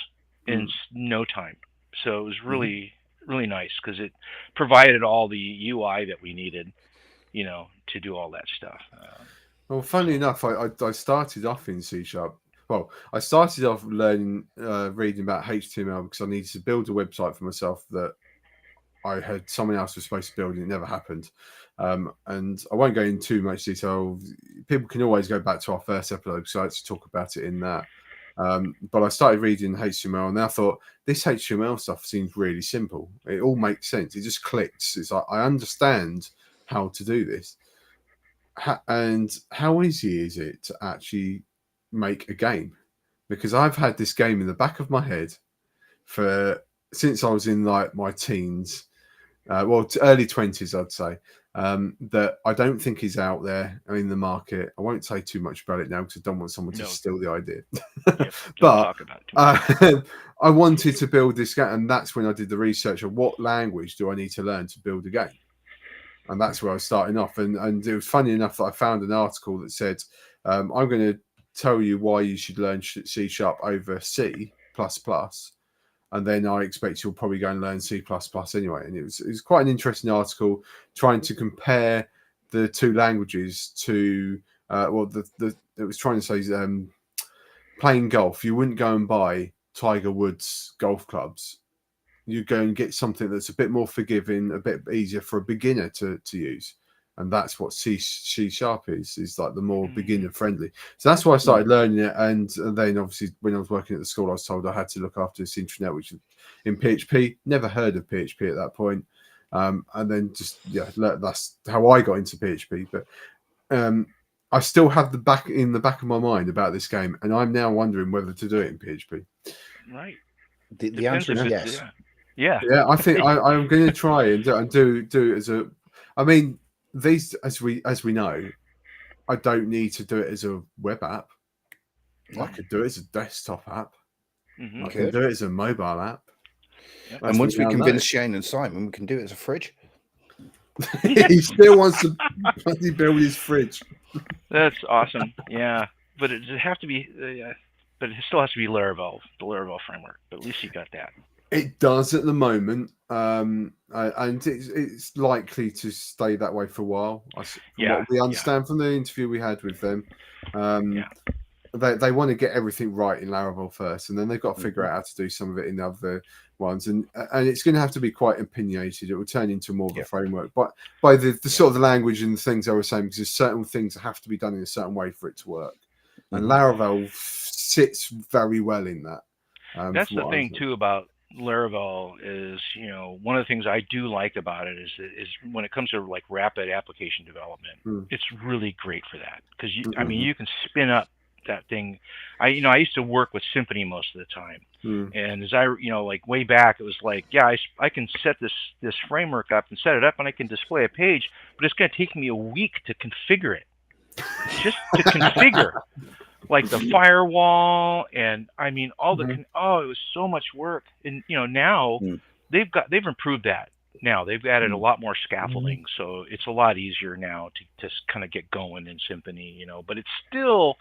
in no time. So it was really, really nice, because it provided all the UI that we needed, to do all that stuff. Well, funnily enough, I started off in C#. Well, I started off learning, reading about HTML, because I needed to build a website for myself that I had someone else was supposed to build, and it never happened. And I won't go into too much detail. People can always go back to our first episode, so I actually talk about it in that. But I started reading HTML, and I thought, this HTML stuff seems really simple. It all makes sense. It just clicks. It's like, I understand how to do this. And how easy is it to actually make a game? Because I've had this game in the back of my head since I was in like my teens, early 20s, I'd say, that I don't think is out there in the market. I won't say too much about it now, because I don't want someone to steal the idea. But I wanted to build this game, and that's when I did the research of what language do I need to learn to build a game. And that's where I was starting off. And it was funny enough that I found an article that said, I'm going to tell you why you should learn C# over C++. And then I expect you'll probably go and learn C++ anyway. And it was quite an interesting article trying to compare the two languages to, it was trying to say playing golf. You wouldn't go and buy Tiger Woods golf clubs you go and get something that's a bit more forgiving, a bit easier for a beginner to use. And that's what C# is like the more beginner friendly. So that's why I started learning it. And then obviously when I was working at the school, I was told I had to look after this intranet, which in PHP, never heard of PHP at that point. And then just, that's how I got into PHP. But I still have the back of my mind about this game. And I'm now wondering whether to do it in PHP. Right. The answer is yes. Yeah. Yeah, I think I'm going to try and do it as a. I mean, these as we know, I don't need to do it as a web app. I could do it as a desktop app. I can do it as a mobile app. Yep. And once we convince Shane and Simon, we can do it as a fridge. He still wants to bloody build his fridge. That's awesome. Yeah, but it have to be. But it still has to be Laravel, the Laravel framework. But at least you got that. It does at the moment, and it's likely to stay that way for a while. What we understand from the interview we had with them, they want to get everything right in Laravel first, and then they've got to figure out how to do some of it in other ones, and it's going to have to be quite opinionated. It will turn into more of a framework, but by the sort of the language and the things they were saying, because there's certain things that have to be done in a certain way for it to work, and Laravel sits very well in that. That's the thing too about Laravel is, one of the things I do like about it is when it comes to like rapid application development, it's really great for that because I mean, you can spin up that thing. I used to work with Symfony most of the time, and as I like way back, it was like, I can set this framework up and set it up, and I can display a page, but it's going to take me a week to configure it, just to configure. Like the firewall, and I mean all the it was so much work. And now they've improved that. Now they've added a lot more scaffolding, so it's a lot easier now to kind of get going in Symfony. But it's still,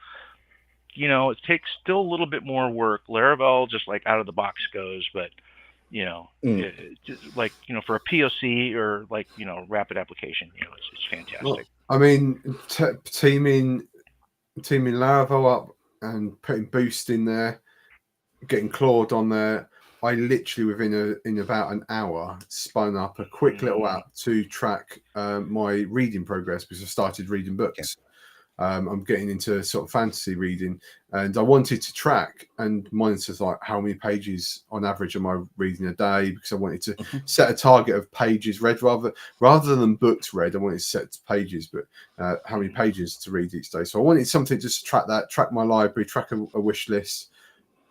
it takes still a little bit more work. Laravel just like out of the box goes, but just like for a POC or like rapid application, it's fantastic. Well, I mean, teaming Laravel up and putting Boost in there, getting Claude on there. I literally in about an hour spun up a quick little app to track my reading progress because I started reading books. I'm getting into sort of fantasy reading, and I wanted to track and monitor like how many pages on average am I reading a day, because I wanted to set a target of pages read rather than books read. I wanted to set pages, but how many pages to read each day. So I wanted something just to track that, track my library, track a wish list,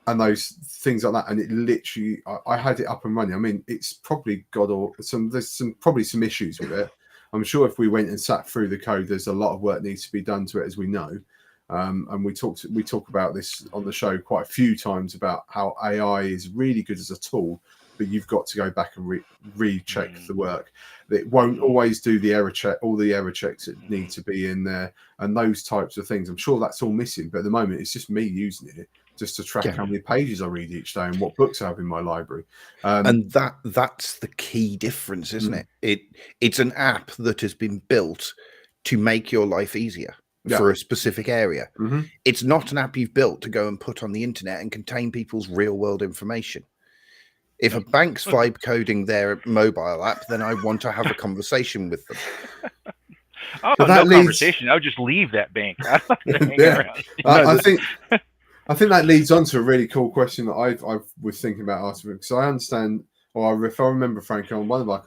and those things like that. And it literally, I had it up and running. I mean, it's probably there's probably some issues with it. I'm sure if we went and sat through the code, there's a lot of work needs to be done to it, as we know. And we talk about this on the show quite a few times about how AI is really good as a tool, but you've got to go back and recheck the work. It won't always do the error check, all the error checks that need to be in there, and those types of things. I'm sure that's all missing, but at the moment it's just me using it just to track how many pages I read each day and what books I have in my library. And that's the key difference, isn't it? It's an app that has been built to make your life easier for a specific area. It's not an app you've built to go and put on the internet and contain people's real world information. If a bank's vibe coding their mobile app, then I want to have a conversation with them. Oh, so no conversation. I would just leave that bank. I think that leads on to a really cool question that I was thinking about asking, because I understand, or if I remember, Frank, on one of our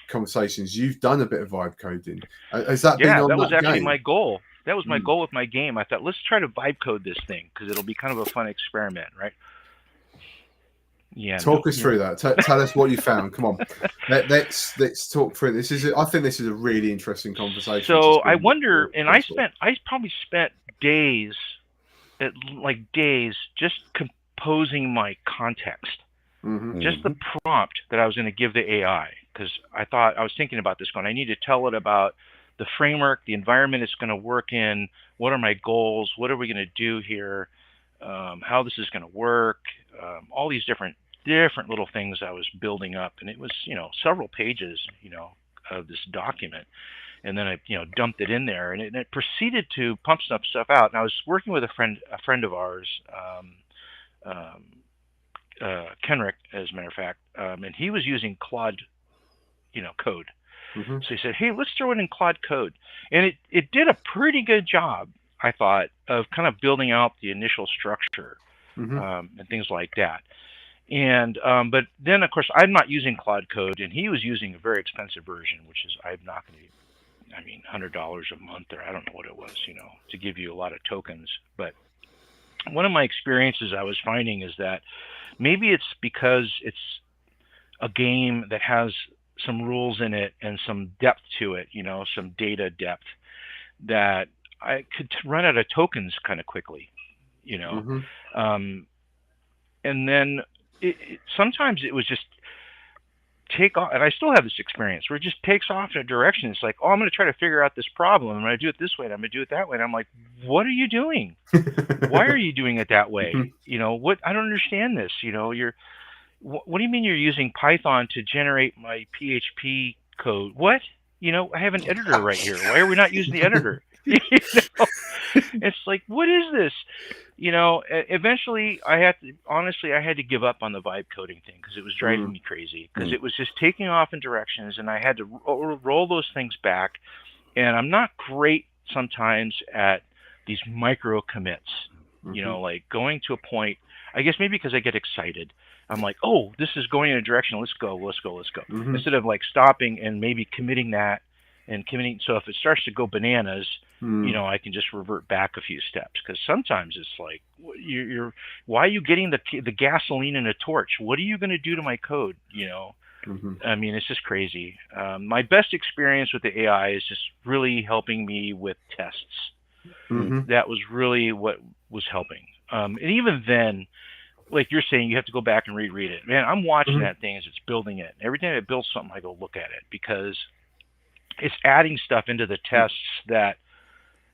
conversations, you've done a bit of vibe coding. Has that been on that was actually game? my goal. That was my goal with my game. I thought, let's try to vibe code this thing because it'll be kind of a fun experiment, right? Yeah. Talk us through that. Tell us what you found. Come on, let's talk through this. I think this is a really interesting conversation. So I wonder, and I probably spent days just composing my context, just the prompt that I was going to give the AI, because I was thinking about this going, I need to tell it about the framework, the environment it's going to work in, what are my goals, what are we going to do here, how this is going to work, all these different little things I was building up, and it was several pages of this document. And then I, dumped it in there, and it proceeded to pump stuff out. And I was working with a friend of ours, Kenrick, as a matter of fact, and he was using Claude, code. Mm-hmm. So he said, "Hey, let's throw it in Claude code," and it did a pretty good job, I thought, of kind of building out the initial structure Mm-hmm. and things like that. And but then, of course, I'm not using Claude code, and he was using a very expensive version, which is I'm not going to. I mean, $100 a month, or I don't know what it was, to give you a lot of tokens. But one of my experiences I was finding is that maybe it's because it's a game that has some rules in it and some depth to it, some data depth, that I could run out of tokens kind of quickly, Mm-hmm. and then sometimes it was just take off, and I still have this experience where it just takes off in a direction. It's like, oh, I'm going to try to figure out this problem. I'm going to do it this way, and I'm going to do it that way. And I'm like, what are you doing? Why are you doing it that way? What? I don't understand this. What do you mean you're using Python to generate my PHP code? What? I have an editor right here. Why are we not using the editor? It's like, what is this? Eventually I had to give up on the vibe coding thing because it was driving me crazy, because it was just taking off in directions, and I had to roll those things back. And I'm not great sometimes at these micro commits, like going to a point, I guess maybe because I get excited. I'm like, oh, this is going in a direction. Let's go. Mm-hmm. Instead of like stopping and maybe committing that and committing. So if it starts to go bananas, I can just revert back a few steps, because sometimes it's like, why are you getting the gasoline in a torch? What are you going to do to my code? Mm-hmm. I mean, it's just crazy. My best experience with the AI is just really helping me with tests. Mm-hmm. That was really what was helping. And even then, like you're saying, you have to go back and reread it. Man, I'm watching that thing as it's building it. Every time it builds something, I go look at it, because it's adding stuff into the tests that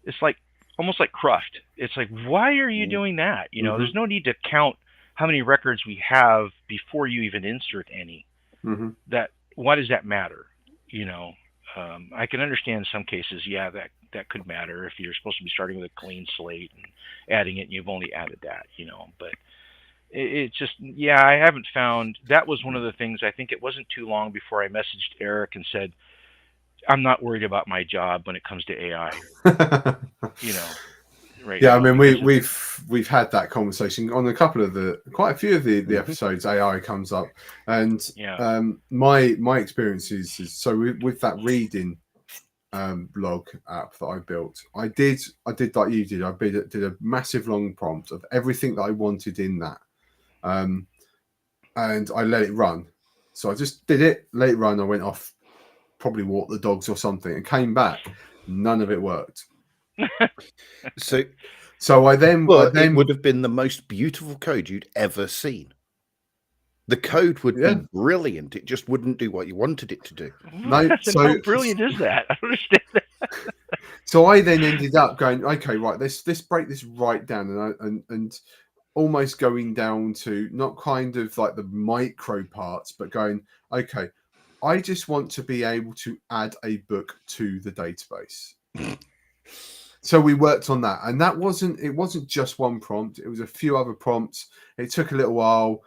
it's like almost like cruft. It's like, why are you doing that? There's no need to count how many records we have before you even insert any. Mm-hmm. Why does that matter? I can understand in some cases, that could matter if you're supposed to be starting with a clean slate and adding it, and you've only added that, but it's just, I haven't found. That was one of the things. I think it wasn't too long before I messaged Eric and said, I'm not worried about my job when it comes to AI. Right. Yeah, now, I mean, we've had that conversation on quite a few of the episodes. AI comes up, and my experience is so with that reading blog app that I built, I did like you did. I did a massive long prompt of everything that I wanted in that, and I let it run. So I just did it, let it run. I went off, probably walked the dogs or something, and came back. None of it worked. So I then it would have been the most beautiful code you'd ever seen. The code would be brilliant. It just wouldn't do what you wanted it to do. No, how brilliant is that? I don't understand that. So I then ended up going, okay, right, let's break this right down, and almost going down to not kind of like the micro parts, but going, okay, I just want to be able to add a book to the database. So we worked on that, and it wasn't just one prompt. It was a few other prompts. It took a little while,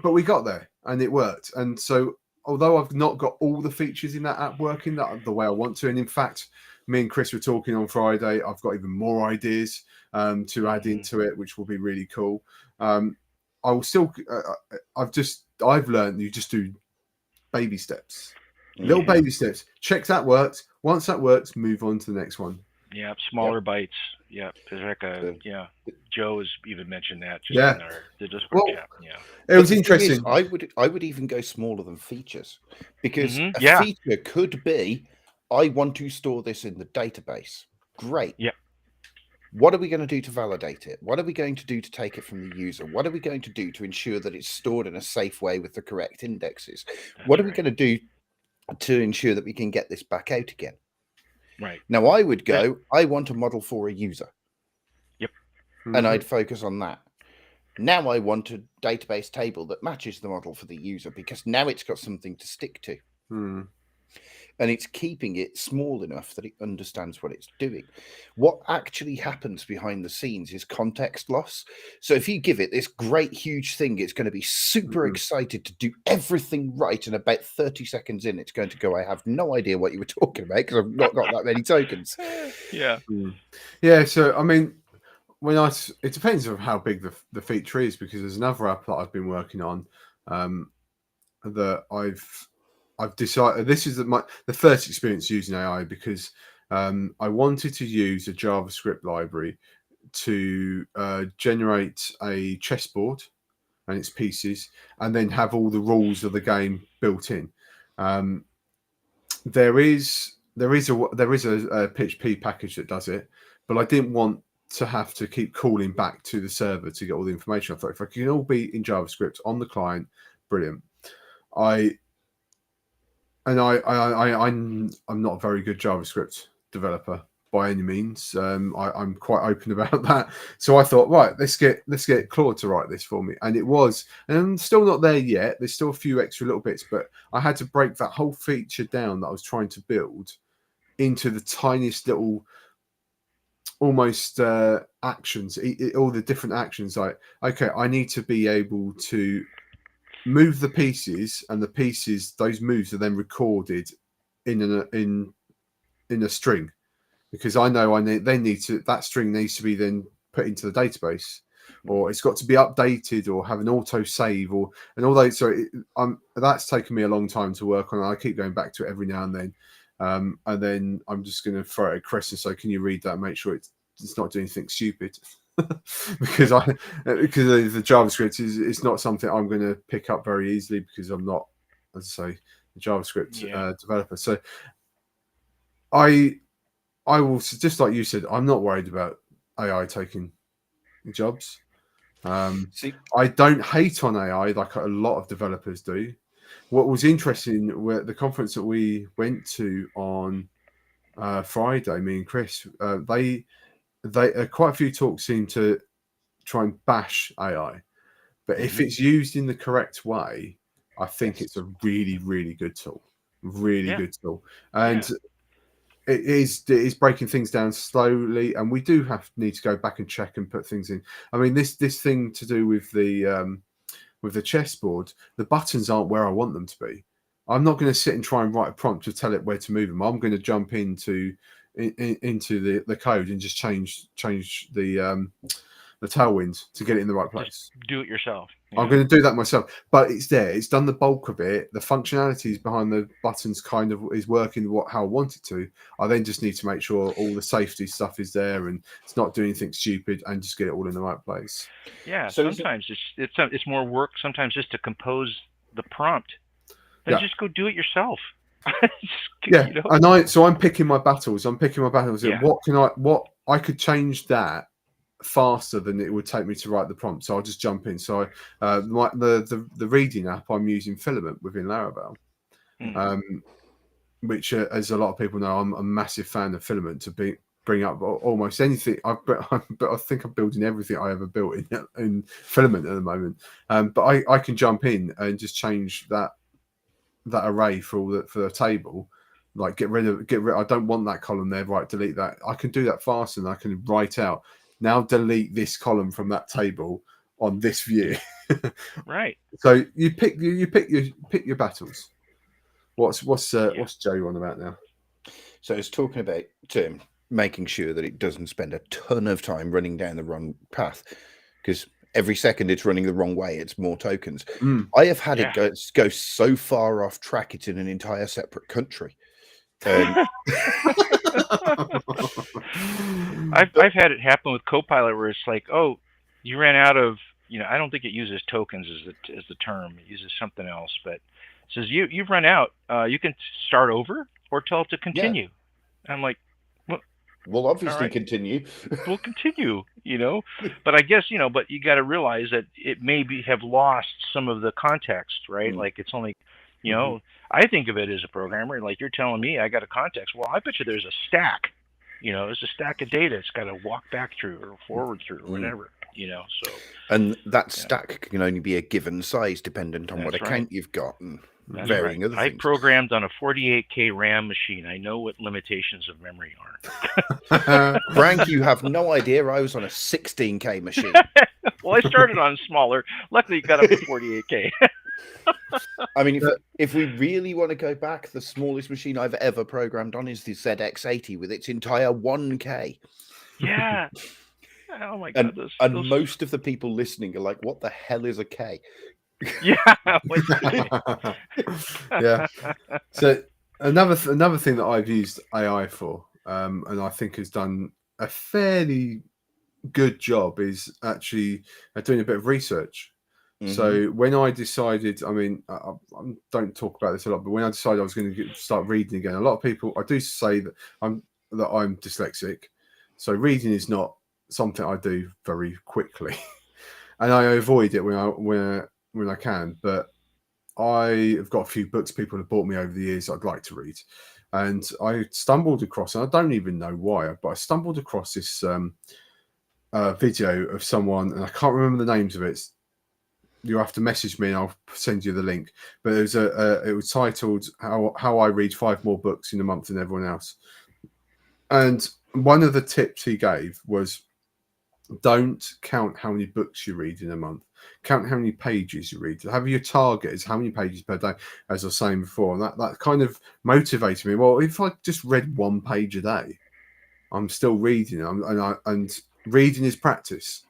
but we got there and it worked. And so although I've not got all the features in that app working the way I want to, and in fact, me and Chris were talking on Friday, I've got even more ideas to add into it, which will be really cool. I will still, I've learned you just do baby steps, little baby steps. Check that works. Once that works, move on to the next one. Yeah, smaller bites. Yeah, Joe has even mentioned that. Just in the Discord chat. Yeah, it was interesting. I would even go smaller than features, because a feature could be, I want to store this in the database. Great. Yeah. What are we going to do to validate it? What are we going to do to take it from the user? What are we going to do to ensure that it's stored in a safe way with the correct indexes? What are we going to do to ensure that we can get this back out again? Right. Now, I would go, I want a model for a user. Yep. And I'd focus on that. Now I want a database table that matches the model for the user, because now it's got something to stick to. and it's keeping it small enough that it understands what it's doing. What actually happens behind the scenes is context loss. So if you give it this great huge thing, it's going to be super excited to do everything right, and about 30 seconds in, it's going to go, I have no idea what you were talking about because I've not got that many tokens. Yeah. Yeah, so I mean, it depends on how big the feature is, because there's another app that I've been working on that I've decided this is the first experience using AI, because I wanted to use a JavaScript library to generate a chessboard and its pieces, and then have all the rules of the game built in. There is a PHP package that does it, but I didn't want to have to keep calling back to the server to get all the information. I thought if I can all be in JavaScript on the client, brilliant. I'm not a very good JavaScript developer by any means. I'm quite open about that. So I thought, right, let's get Claude to write this for me, and it was. And I'm still not there yet. There's still a few extra little bits, but I had to break that whole feature down that I was trying to build into the tiniest little, almost actions. All the different actions. Like, okay, I need to be able to move the pieces, and the pieces, those moves are then recorded in a string, because I know that string needs to be then put into the database, or it's got to be updated, or have an auto save, and all those. So that's taken me a long time to work on. I keep going back to it every now and then, and then I'm just going to throw it at Chris and say, "Can you read that? And make sure it's not doing anything stupid." because the JavaScript is not something I'm going to pick up very easily, because I'm not, as I say, a JavaScript developer. So I will, just like you said, I'm not worried about AI taking jobs. I don't hate on AI like a lot of developers do. What was interesting were the conference that we went to on Friday, me and Chris, they quite a few talks seem to try and bash AI, but if it's used in the correct way, I think it's a really, really good tool. Good tool, and it is breaking things down slowly, and we do need to go back and check and put things in. I mean, this thing to do with the chessboard, the buttons aren't where I want them to be. I'm not going to sit and try and write a prompt to tell it where to move them. I'm going to jump into the code and just change the tailwind to get it in the right place. Just do it yourself. I'm going to do that myself, but it's there. It's done the bulk of it. The functionalities behind the buttons kind of is working how I want it to. I then just need to make sure all the safety stuff is there and it's not doing anything stupid, and just get it all in the right place. Yeah, so sometimes it's more work sometimes just to compose the prompt. Then just go do it yourself. And I'm picking my battles. Yeah. What I could change that faster than it would take me to write the prompt, so I'll just jump in. So the reading app, I'm using Filament within Laravel, which as a lot of people know, I'm a massive fan of Filament to bring up almost anything. I think I'm building everything I ever built in Filament at the moment, but I can jump in and just change that array for the table, like get rid. I don't want that column there, right? Delete that. I can do that fast, and I can write out, now delete this column from that table on this view. Right. So you pick your battles. What's Joe on about now? So it's talking about making sure that it doesn't spend a ton of time running down the wrong path, because every second it's running the wrong way, it's more tokens. I have had it go so far off track, it's in an entire separate country. I've had it happen with Copilot where it's like, oh, you ran out of, I don't think it uses tokens as the term. It uses something else, but it says you've run out. You can start over or tell it to continue. Yeah. I'm like, well, obviously right. Continue. We'll continue, But I guess, but you got to realize that it may have lost some of the context, right? Like it's only, I think of it as a programmer, like you're telling me I got a context. Well, I bet you there's a stack, there's a stack of data it's got to walk back through or forward through or whatever, so. And that stack can only be a given size dependent on what account you've got. That's varying right. other I things. programmed on a 48K RAM machine. I know what limitations of memory are. Frank, you have no idea. I was on a 16K machine. Well, I started on smaller. Luckily, it got up to 48K. I mean, if we really want to go back, the smallest machine I've ever programmed on is the ZX80 with its entire 1K. Yeah. Oh my God. And most of the people listening are like, what the hell is a K? Yeah. Yeah. So another thing that I've used AI for, and I think has done a fairly good job, is actually doing a bit of research. So when I decided, I mean, I don't talk about this a lot, but when I decided I was going to start reading again, a lot of people, I do say that I'm dyslexic, so reading is not something I do very quickly, and I avoid it when I can. But I have got a few books people have bought me over the years I'd like to read, and I stumbled across, and I don't even know why, but I stumbled across this video of someone, and I can't remember the names of it. You'll have to message me and I'll send you the link. But it was titled How I Read 5 More Books in a Month Than Everyone Else. And one of the tips he gave was, don't count how many books you read in a month. Count how many pages you read. Have your target is how many pages per day, as I was saying before. And that kind of motivated me. Well, if I just read 1 page a day, I'm still reading. And reading is practice.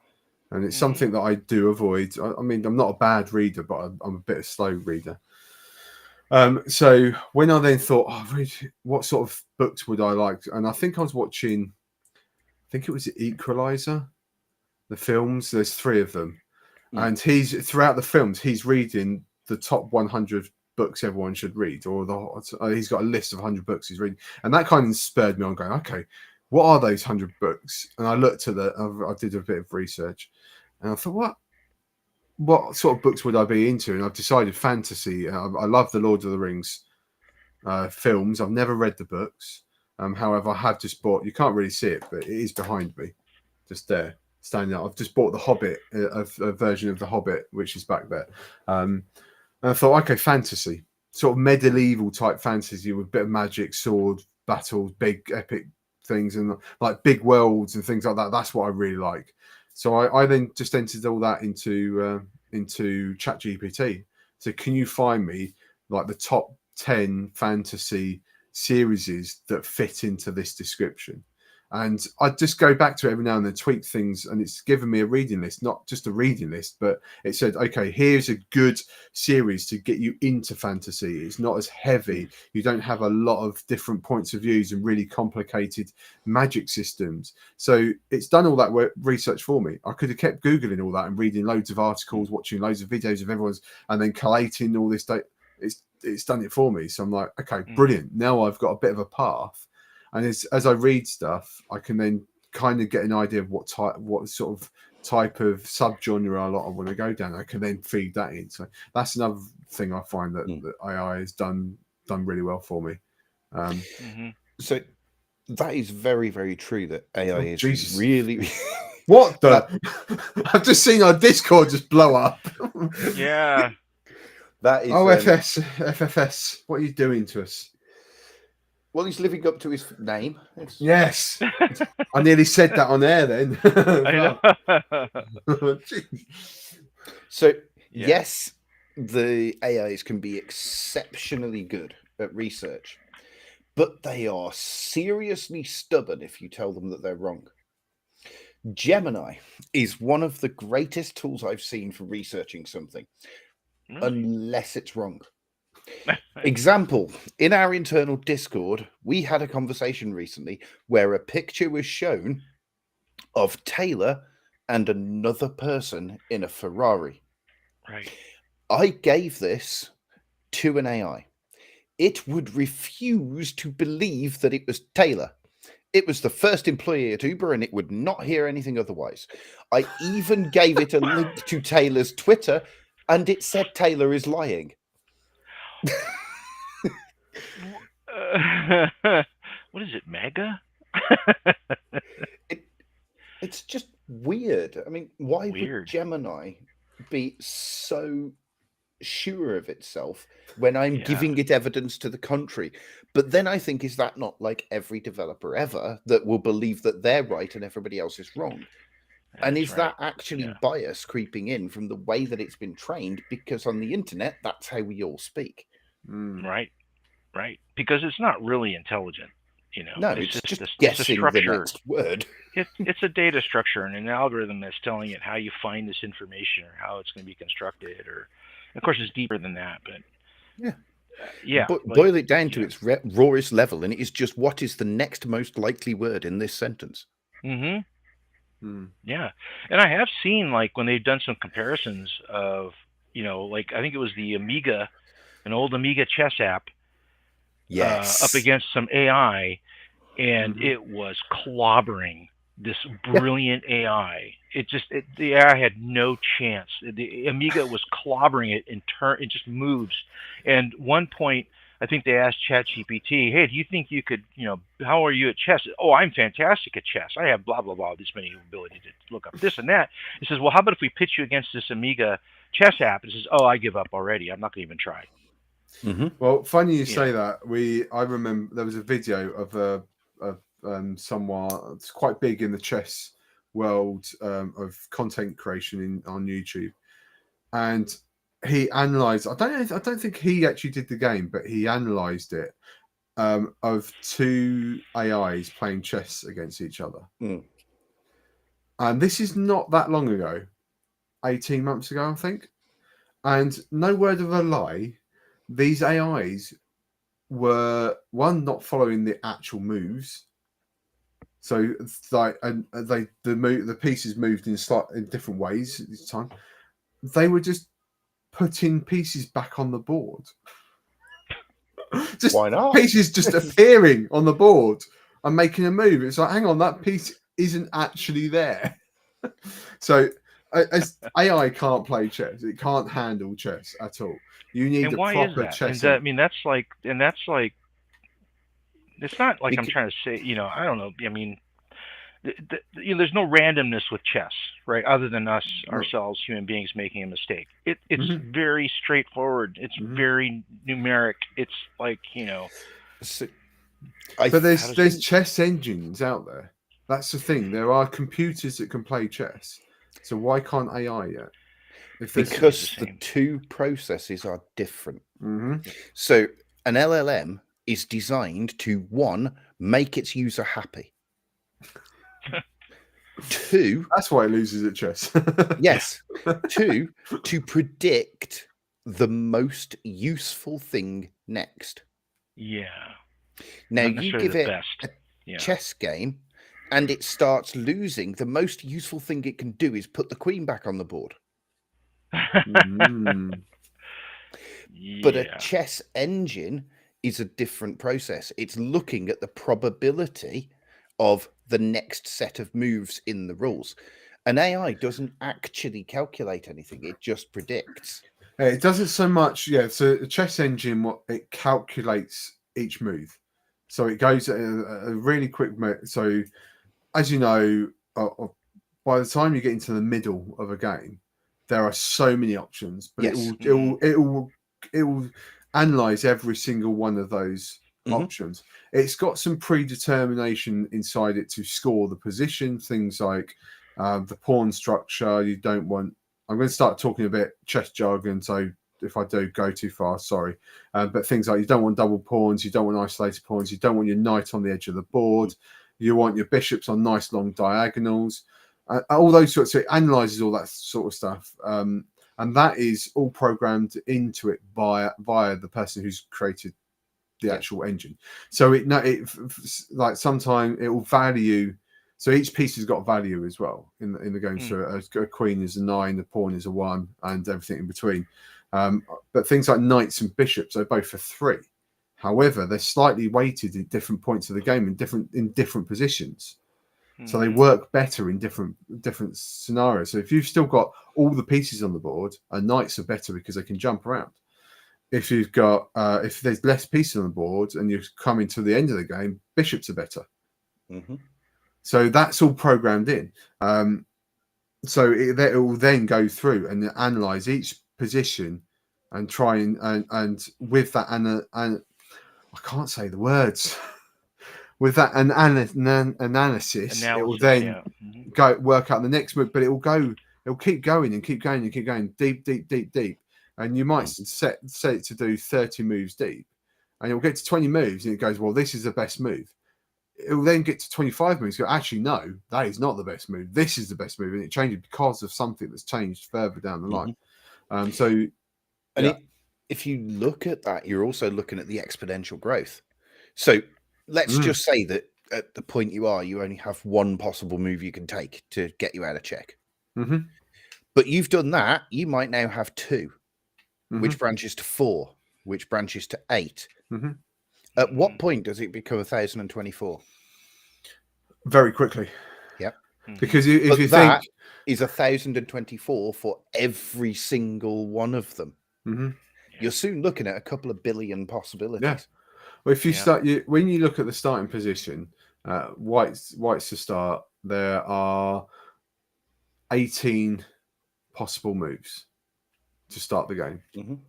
And it's something that I do avoid. I mean, I'm not a bad reader, but I'm a bit of a slow reader. So when I then thought, what sort of books would I like? And I think I was watching, I think it was Equalizer, the films. There's 3 of them. And throughout the films, he's reading the top 100 books everyone should read, or he's got a list of 100 books he's reading. And that kind of spurred me on going, okay, what are those 100 books? And I looked at I did a bit of research, and I thought, what sort of books would I be into? And I've decided fantasy. I love the Lord of the Rings films. I've never read the books. However, I have just bought, you can't really see it, but it is behind me, just there, standing up. I've just bought The Hobbit, a version of The Hobbit, which is back there. And I thought, okay, fantasy, sort of medieval type fantasy with a bit of magic, sword, battles, big epic things, and like big worlds and things like that. That's what I really like. So I then just entered all that into ChatGPT. So can you find me like the top 10 fantasy series that fit into this description? And I just go back to it every now and then, tweak things, and it's given me a reading list, not just a reading list, but it said, okay, here's a good series to get you into fantasy. It's not as heavy. You don't have a lot of different points of views and really complicated magic systems. So it's done all that research for me. I could have kept Googling all that and reading loads of articles, watching loads of videos of everyone's, and then collating all this data. It's done it for me. So I'm like, okay, brilliant. Now I've got a bit of a path. And as I read stuff, I can then kind of get an idea of what sort of type of subgenre I want to go down. I can then feed that in. So that's another thing I find that AI has done really well for me. So that is very, very true that AI is Jesus. really... What the? I've just seen our Discord just blow up. Yeah. That is... FFS, what are you doing to us? Well, he's living up to his name. Yes. I nearly said that on air then. I know. So, yes, the AIs can be exceptionally good at research, but they are seriously stubborn if you tell them that they're wrong. Gemini is one of the greatest tools I've seen for researching something, unless it's wrong. Example, in our internal Discord, we had a conversation recently where a picture was shown of Taylor and another person in a Ferrari. Right. I gave this to an AI. It would refuse to believe that it was Taylor. It was the first employee at Uber, and it would not hear anything otherwise. I even gave it a link to Taylor's Twitter, and it said Taylor is lying. What is it, MAGA? It's just weird. I mean, why Weird. would Gemini be so sure of itself when I'm Yeah. giving it evidence to the contrary. But then I think, is that not like every developer ever that will believe that they're right and everybody else is wrong? And That's is right. that actually Yeah. bias creeping in from the way that it's been trained? Because on the internet, that's how we all speak. Right. Because it's not really intelligent. No, it's it's just it's a guessing the structure. next word. It's a data structure and an algorithm that's telling it how you find this information or how it's going to be constructed. Or, of course, it's deeper than that. But yeah. But boil it down to its rawest level, and it is just what is the next most likely word in this sentence. Yeah, and I have seen like when they've done some comparisons of like I think it was the Amiga, an old Amiga chess app, up against some AI, and it was clobbering this brilliant AI. The AI had no chance. The Amiga was clobbering it it just moves. And one point, I think they asked ChatGPT, "Hey, do you think you could, how are you at chess?" "Oh, I'm fantastic at chess. I have blah blah blah, this many ability to look up this and that." He says, "Well, how about if we pitch you against this Amiga chess app?" It says, "Oh, I give up already. I'm not going to even try." Well, funny you say that. I remember there was a video of someone. It's quite big in the chess world of content creation on YouTube, and he analyzed. I don't think he actually did the game, but he analyzed it of two AIs playing chess against each other. And this is not that long ago, 18 months ago, I think. And no word of a lie, these AIs were not following the actual moves. So it's like, and the pieces moved in different ways at this time. They were just putting pieces back on the board. Just why not? Pieces just appearing on the board and making a move. It's like, hang on, that piece isn't actually there. So as AI can't play chess. It can't handle chess at all. You need a proper chess. And I mean, that's like, it's not like I'm trying to say, I don't know. I mean, there's no randomness with chess, right? Other than ourselves, human beings, making a mistake. It's very straightforward. It's very numeric. It's like, But there's chess engines out there. That's the thing. There are computers that can play chess. So why can't AI yet? Because the two processes are different. So an LLM is designed to, one, make its user happy. Two, that's why it loses at chess. Yes. Two, to predict the most useful thing next. Yeah. Now you give it a chess game and it starts losing. The most useful thing it can do is put the queen back on the board. But a chess engine is a different process. It's looking at the probability of the next set of moves in the rules. An AI doesn't actually calculate anything. It just predicts. It doesn't so much. So a chess engine, it calculates each move. So it goes at a really quick move. So as you know, by the time you get into the middle of a game, there are so many options, but it will analyze every single one of those options. It's got some predetermination inside it to score the position, things like the pawn structure. You don't want. I'm going to start talking a bit chess jargon, so if I do go too far, sorry. But things like you don't want double pawns, you don't want isolated pawns, you don't want your knight on the edge of the board, you want your bishops on nice long diagonals, all those sorts. So it analyzes all that sort of stuff, and that is all programmed into it via the person who's created the actual engine. So it like sometimes it will value. So each piece has got value as well in the game. So a queen is a 9, a pawn is a 1, and everything in between. But things like knights and bishops are both for 3. However, they're slightly weighted at different points of the game in different positions. So they work better in different scenarios. So if you've still got all the pieces on the board, knights are better because they can jump around. If you've got if there's less pieces on the board and you're coming to the end of the game, bishops are better. So that's all programmed in. So it will then go through and analyze each position and try and with that and I can't say the words. With that analysis, it will then go work out the next move, but it'll keep going and keep going and keep going deep, and you might set it to do 30 moves deep, and it'll get to 20 moves, and it goes, well, this is the best move. It will then get to 25 moves. Go, actually, no, that is not the best move. This is the best move, and it changes because of something that's changed further down the line. If you look at that, you're also looking at the exponential growth. So let's just say that at the point you only have one possible move you can take to get you out of check. But you've done that. You might now have 2, which branches to 4, which branches to 8. At what point does it become 1,024? Very quickly. Yep. Because if you that think is 1,024 for every single one of them. You're soon looking at a couple of billion possibilities. Yeah. Well, if you start, when you look at the starting position, whites to start, there are 18 possible moves to start the game.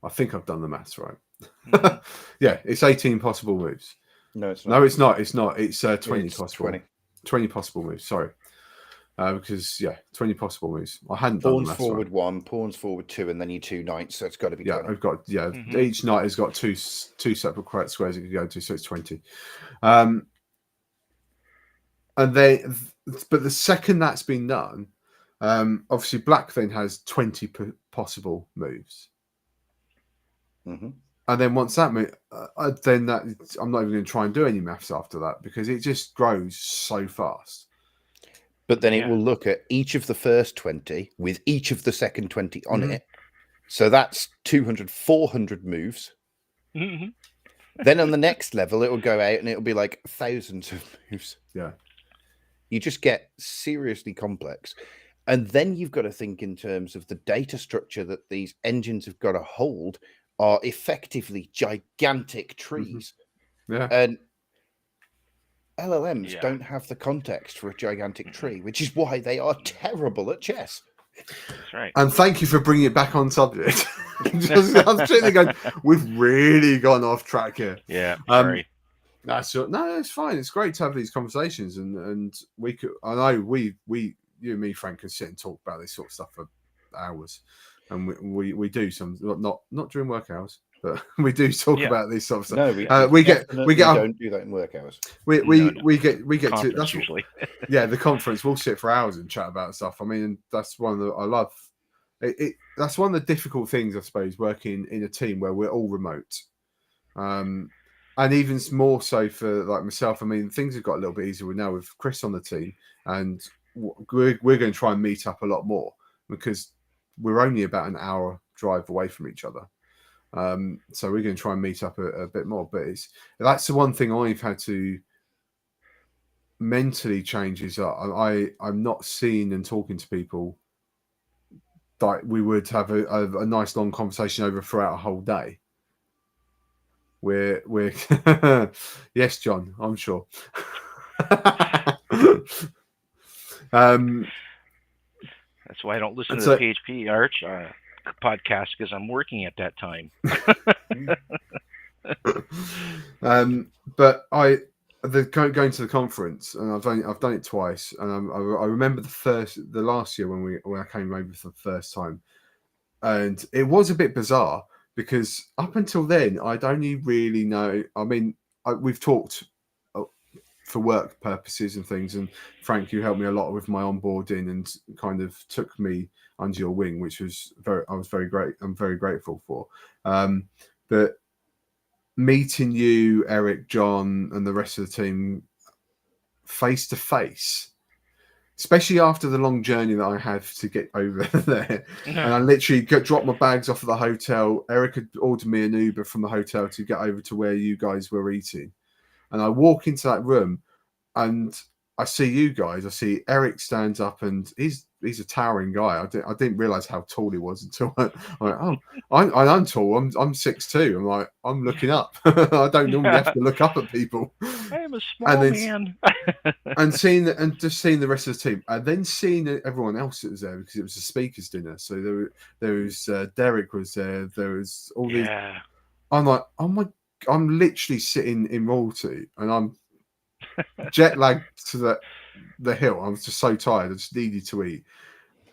I think I've done the maths right. Yeah, it's 18 possible moves. No, it's not. No, it's not. It's not. It's 20 possible. 20 possible moves. Sorry. Because 20 possible moves. I hadn't done Pawns the maths forward right. 1, pawns forward 2, and then you 2 knights. So it's got to be 20. I've got each knight has got two separate squares it could go to, so it's 20. And then, but the second that's been done, obviously black then has 20 possible moves. And then once that move, then that I'm not even going to try and do any maths after that because it just grows so fast. But then it will look at each of the first 20 with each of the second 20 on it. So that's 200, 400 moves. Then on the next level, it will go out and it'll be like thousands of moves. Yeah. You just get seriously complex. And then you've got to think in terms of the data structure that these engines have got to hold are effectively gigantic trees. Yeah. And LLMs don't have the context for a gigantic tree, which is why they are terrible at chess. That's right. And thank you for bringing it back on subject. I'm sitting there going, we've really gone off track here. Yeah, sorry. No, it's fine. It's great to have these conversations, and we could. I know we you and me, Frank, can sit and talk about this sort of stuff for hours, and we do some not during work hours, but we do talk about this sort of stuff. No, we don't do that in work hours. We get to that's usually. The conference. We'll sit for hours and chat about stuff. I mean, that's one that I love. That's one of the difficult things, I suppose, working in a team where we're all remote. And even more so for like myself. I mean, things have got a little bit easier now with Chris on the team, and we're going to try and meet up a lot more because we're only about an hour drive away from each other. So we're going to try and meet up a bit more. But that's the one thing I've had to mentally change is that I'm not seeing and talking to people like we would have a nice long conversation over throughout a whole day. We're yes, John, I'm sure. That's why I don't listen to the PHP Arch podcast because I'm working at that time. But going to the conference, and I've done it twice, and I remember the last year when I came over for the first time, and it was a bit bizarre because up until then I'd only really know. I mean, we've talked for work purposes and things, and Frank, you helped me a lot with my onboarding and kind of took me under your wing, which was very great. I'm very grateful for. But meeting you, Eric, John, and the rest of the team face to face, especially after the long journey that I had to get over there, and I literally dropped my bags off at the hotel. Eric had ordered me an Uber from the hotel to get over to where you guys were eating, and I walk into that room, and I see you guys. I see Eric stands up, and he's he's a towering guy. I didn't realize how tall he was until I'm like, oh, I'm tall. I'm 6'2". I'm like, I'm looking up. I don't normally have to look up at people. I am a small man. And seeing the rest of the team, and then seeing everyone else that was there, because it was a speakers dinner. So there was Derek was there. There was all these. I'm like, oh my! I'm literally sitting in royalty, and I'm jet lagged to the hill. I was just so tired. I just needed to eat,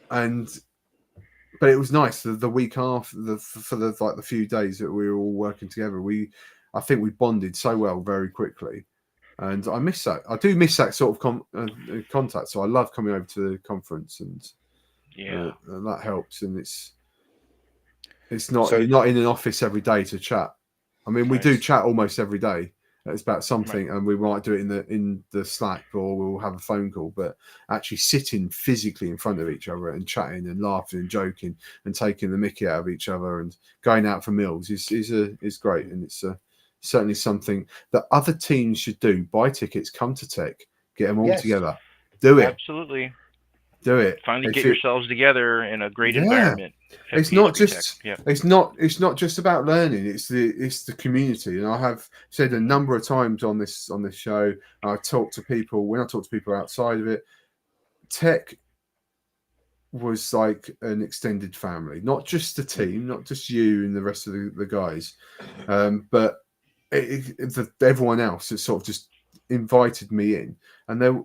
but it was nice. The week after, for the few days that we were all working together, I think we bonded so well very quickly. And I miss that. I do miss that sort of contact. So I love coming over to the conference, and and that helps. And it's not you're not in an office every day to chat. I mean, we do chat almost every day. It's about something, and we might do it in the Slack, or we'll have a phone call. But actually sitting physically in front of each other and chatting and laughing and joking and taking the mickey out of each other and going out for meals is great, and it's certainly something that other teams should do. Buy tickets, come to Tech, get them all together. Do it. Absolutely. Do it. Finally get yourselves together in a great environment. It's not just it's not just about learning. It's the community. And I have said a number of times on this show, I talk to people outside of it. Tech was like an extended family, not just the team, not just you and the rest of the guys, but everyone else has sort of just invited me in. And there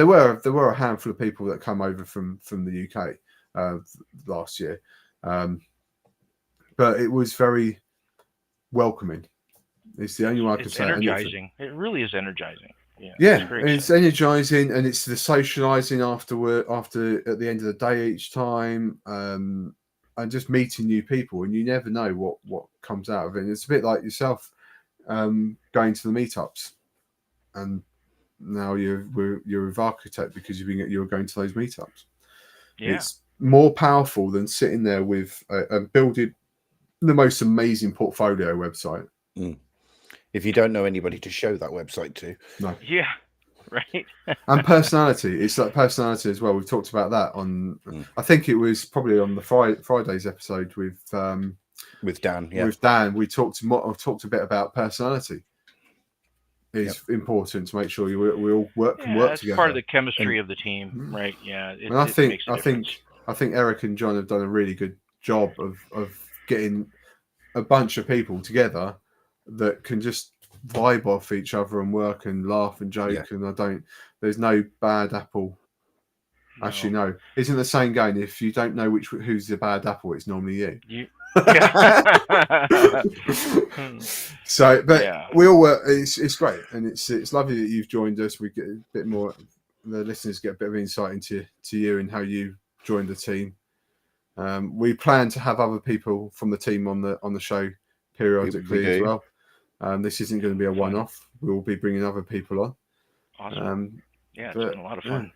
were a handful of people that come over from the UK last year, but it was very welcoming. It's the only one I can say. It's energizing. It really is energizing. It's energizing, and it's the socializing after at the end of the day each time, and just meeting new people, and you never know what comes out of it. And it's a bit like yourself, going to the meetups, and now you're with Architect because you're going to those meetups. It's more powerful than sitting there with and building the most amazing portfolio website. If you don't know anybody to show that website to. No. Yeah. Right. And personality. It's like personality as well. We've talked about that on I think it was probably on the Friday's episode with Dan. Yeah. With Dan, we talked a bit about personality. It's important to make sure we all work together. It's part of the chemistry of the team, right? Yeah. I think Eric and John have done a really good job of getting a bunch of people together that can just vibe off each other and work and laugh and joke. And there's no bad apple. No. Actually, no. Isn't the saying going, if you don't know who's the bad apple, it's normally you. So, but we all work. It's great, and it's lovely that you've joined us. We get a bit more. The listeners get a bit of insight into you and how you joined the team. We plan to have other people from the team on the show periodically as well. This isn't going to be a one-off. We will be bringing other people on. Awesome. It's been a lot of fun.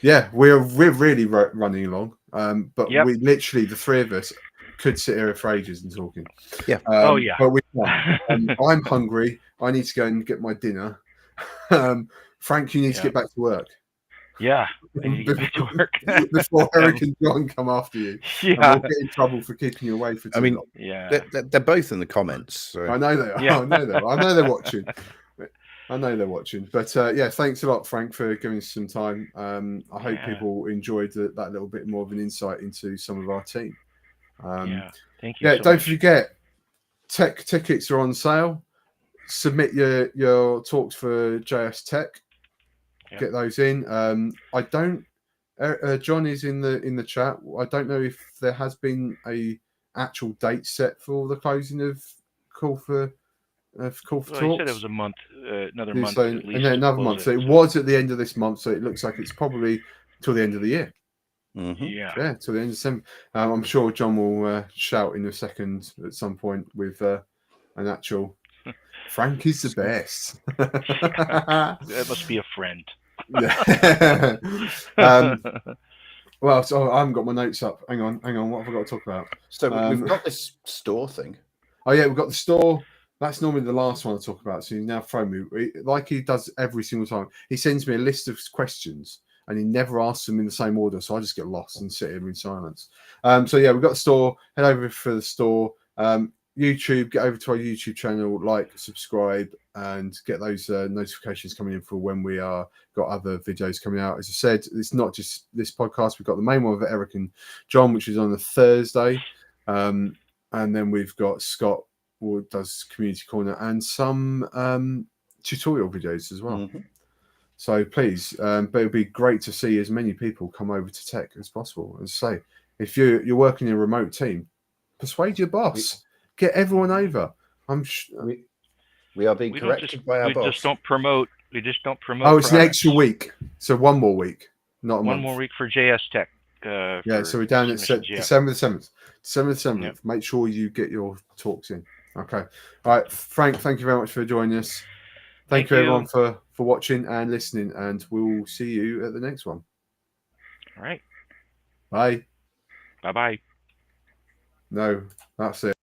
Yeah, we're really running along. But we literally, the three of us, could sit here for ages and talking. Yeah. But we can't. I'm hungry. I need to go and get my dinner. Frank, you need to get back to work. Yeah, I need to get back to work before Eric and John come after you. And we'll get in trouble for keeping you away for too long. They're both in the comments. So. I know they are. Yeah. I know they're watching. I know they're watching. But thanks a lot, Frank, for giving us some time. I hope people enjoyed that little bit more of an insight into some of our team. Thank you. Don't forget, Tech tickets are on sale. Submit your talks for JS Tech. Get those in. John is in the chat. I don't know if there has been a actual date set for the closing of call for talks. He said it was a month, another month at least. Another month. So it was at the end of this month. So it looks like it's probably till the end of the year. Mm-hmm. Yeah, till the end of December. I'm sure John will shout in a second at some point with an actual. Frank is the best. That must be a friend. Yeah. Well, so I haven't got my notes up. Hang on. What have I got to talk about? So we've got this store thing. Oh yeah, we've got the store. That's normally the last one I talk about. So he's now thrown me like he does every single time. He sends me a list of questions, and he never asks them in the same order. So I just get lost and sit here in silence. So yeah, we've got the store. Head over for the store. YouTube, get over to our YouTube channel, like, subscribe, and get those notifications coming in for when we got other videos coming out. As I said, it's not just this podcast. We've got the main one with Eric and John, which is on a Thursday. And then we've got Scott, who does Community Corner, and some tutorial videos as well. Mm-hmm. So please, but it'd be great to see as many people come over to tech as possible. And say, if you're working in a remote team, persuade your boss. Get everyone over. We are being corrected by our boss. We just don't promote. Oh, it's an extra week. So one more week, not a month. One more week for JS Tech. Yeah, so we're down at December the 7th. December the 7th. Yep. Make sure you get your talks in. Okay. All right, Frank, thank you very much for joining us. Thank you, everyone, for watching and listening, and we'll see you at the next one. All right. Bye. Bye-bye. No, that's it.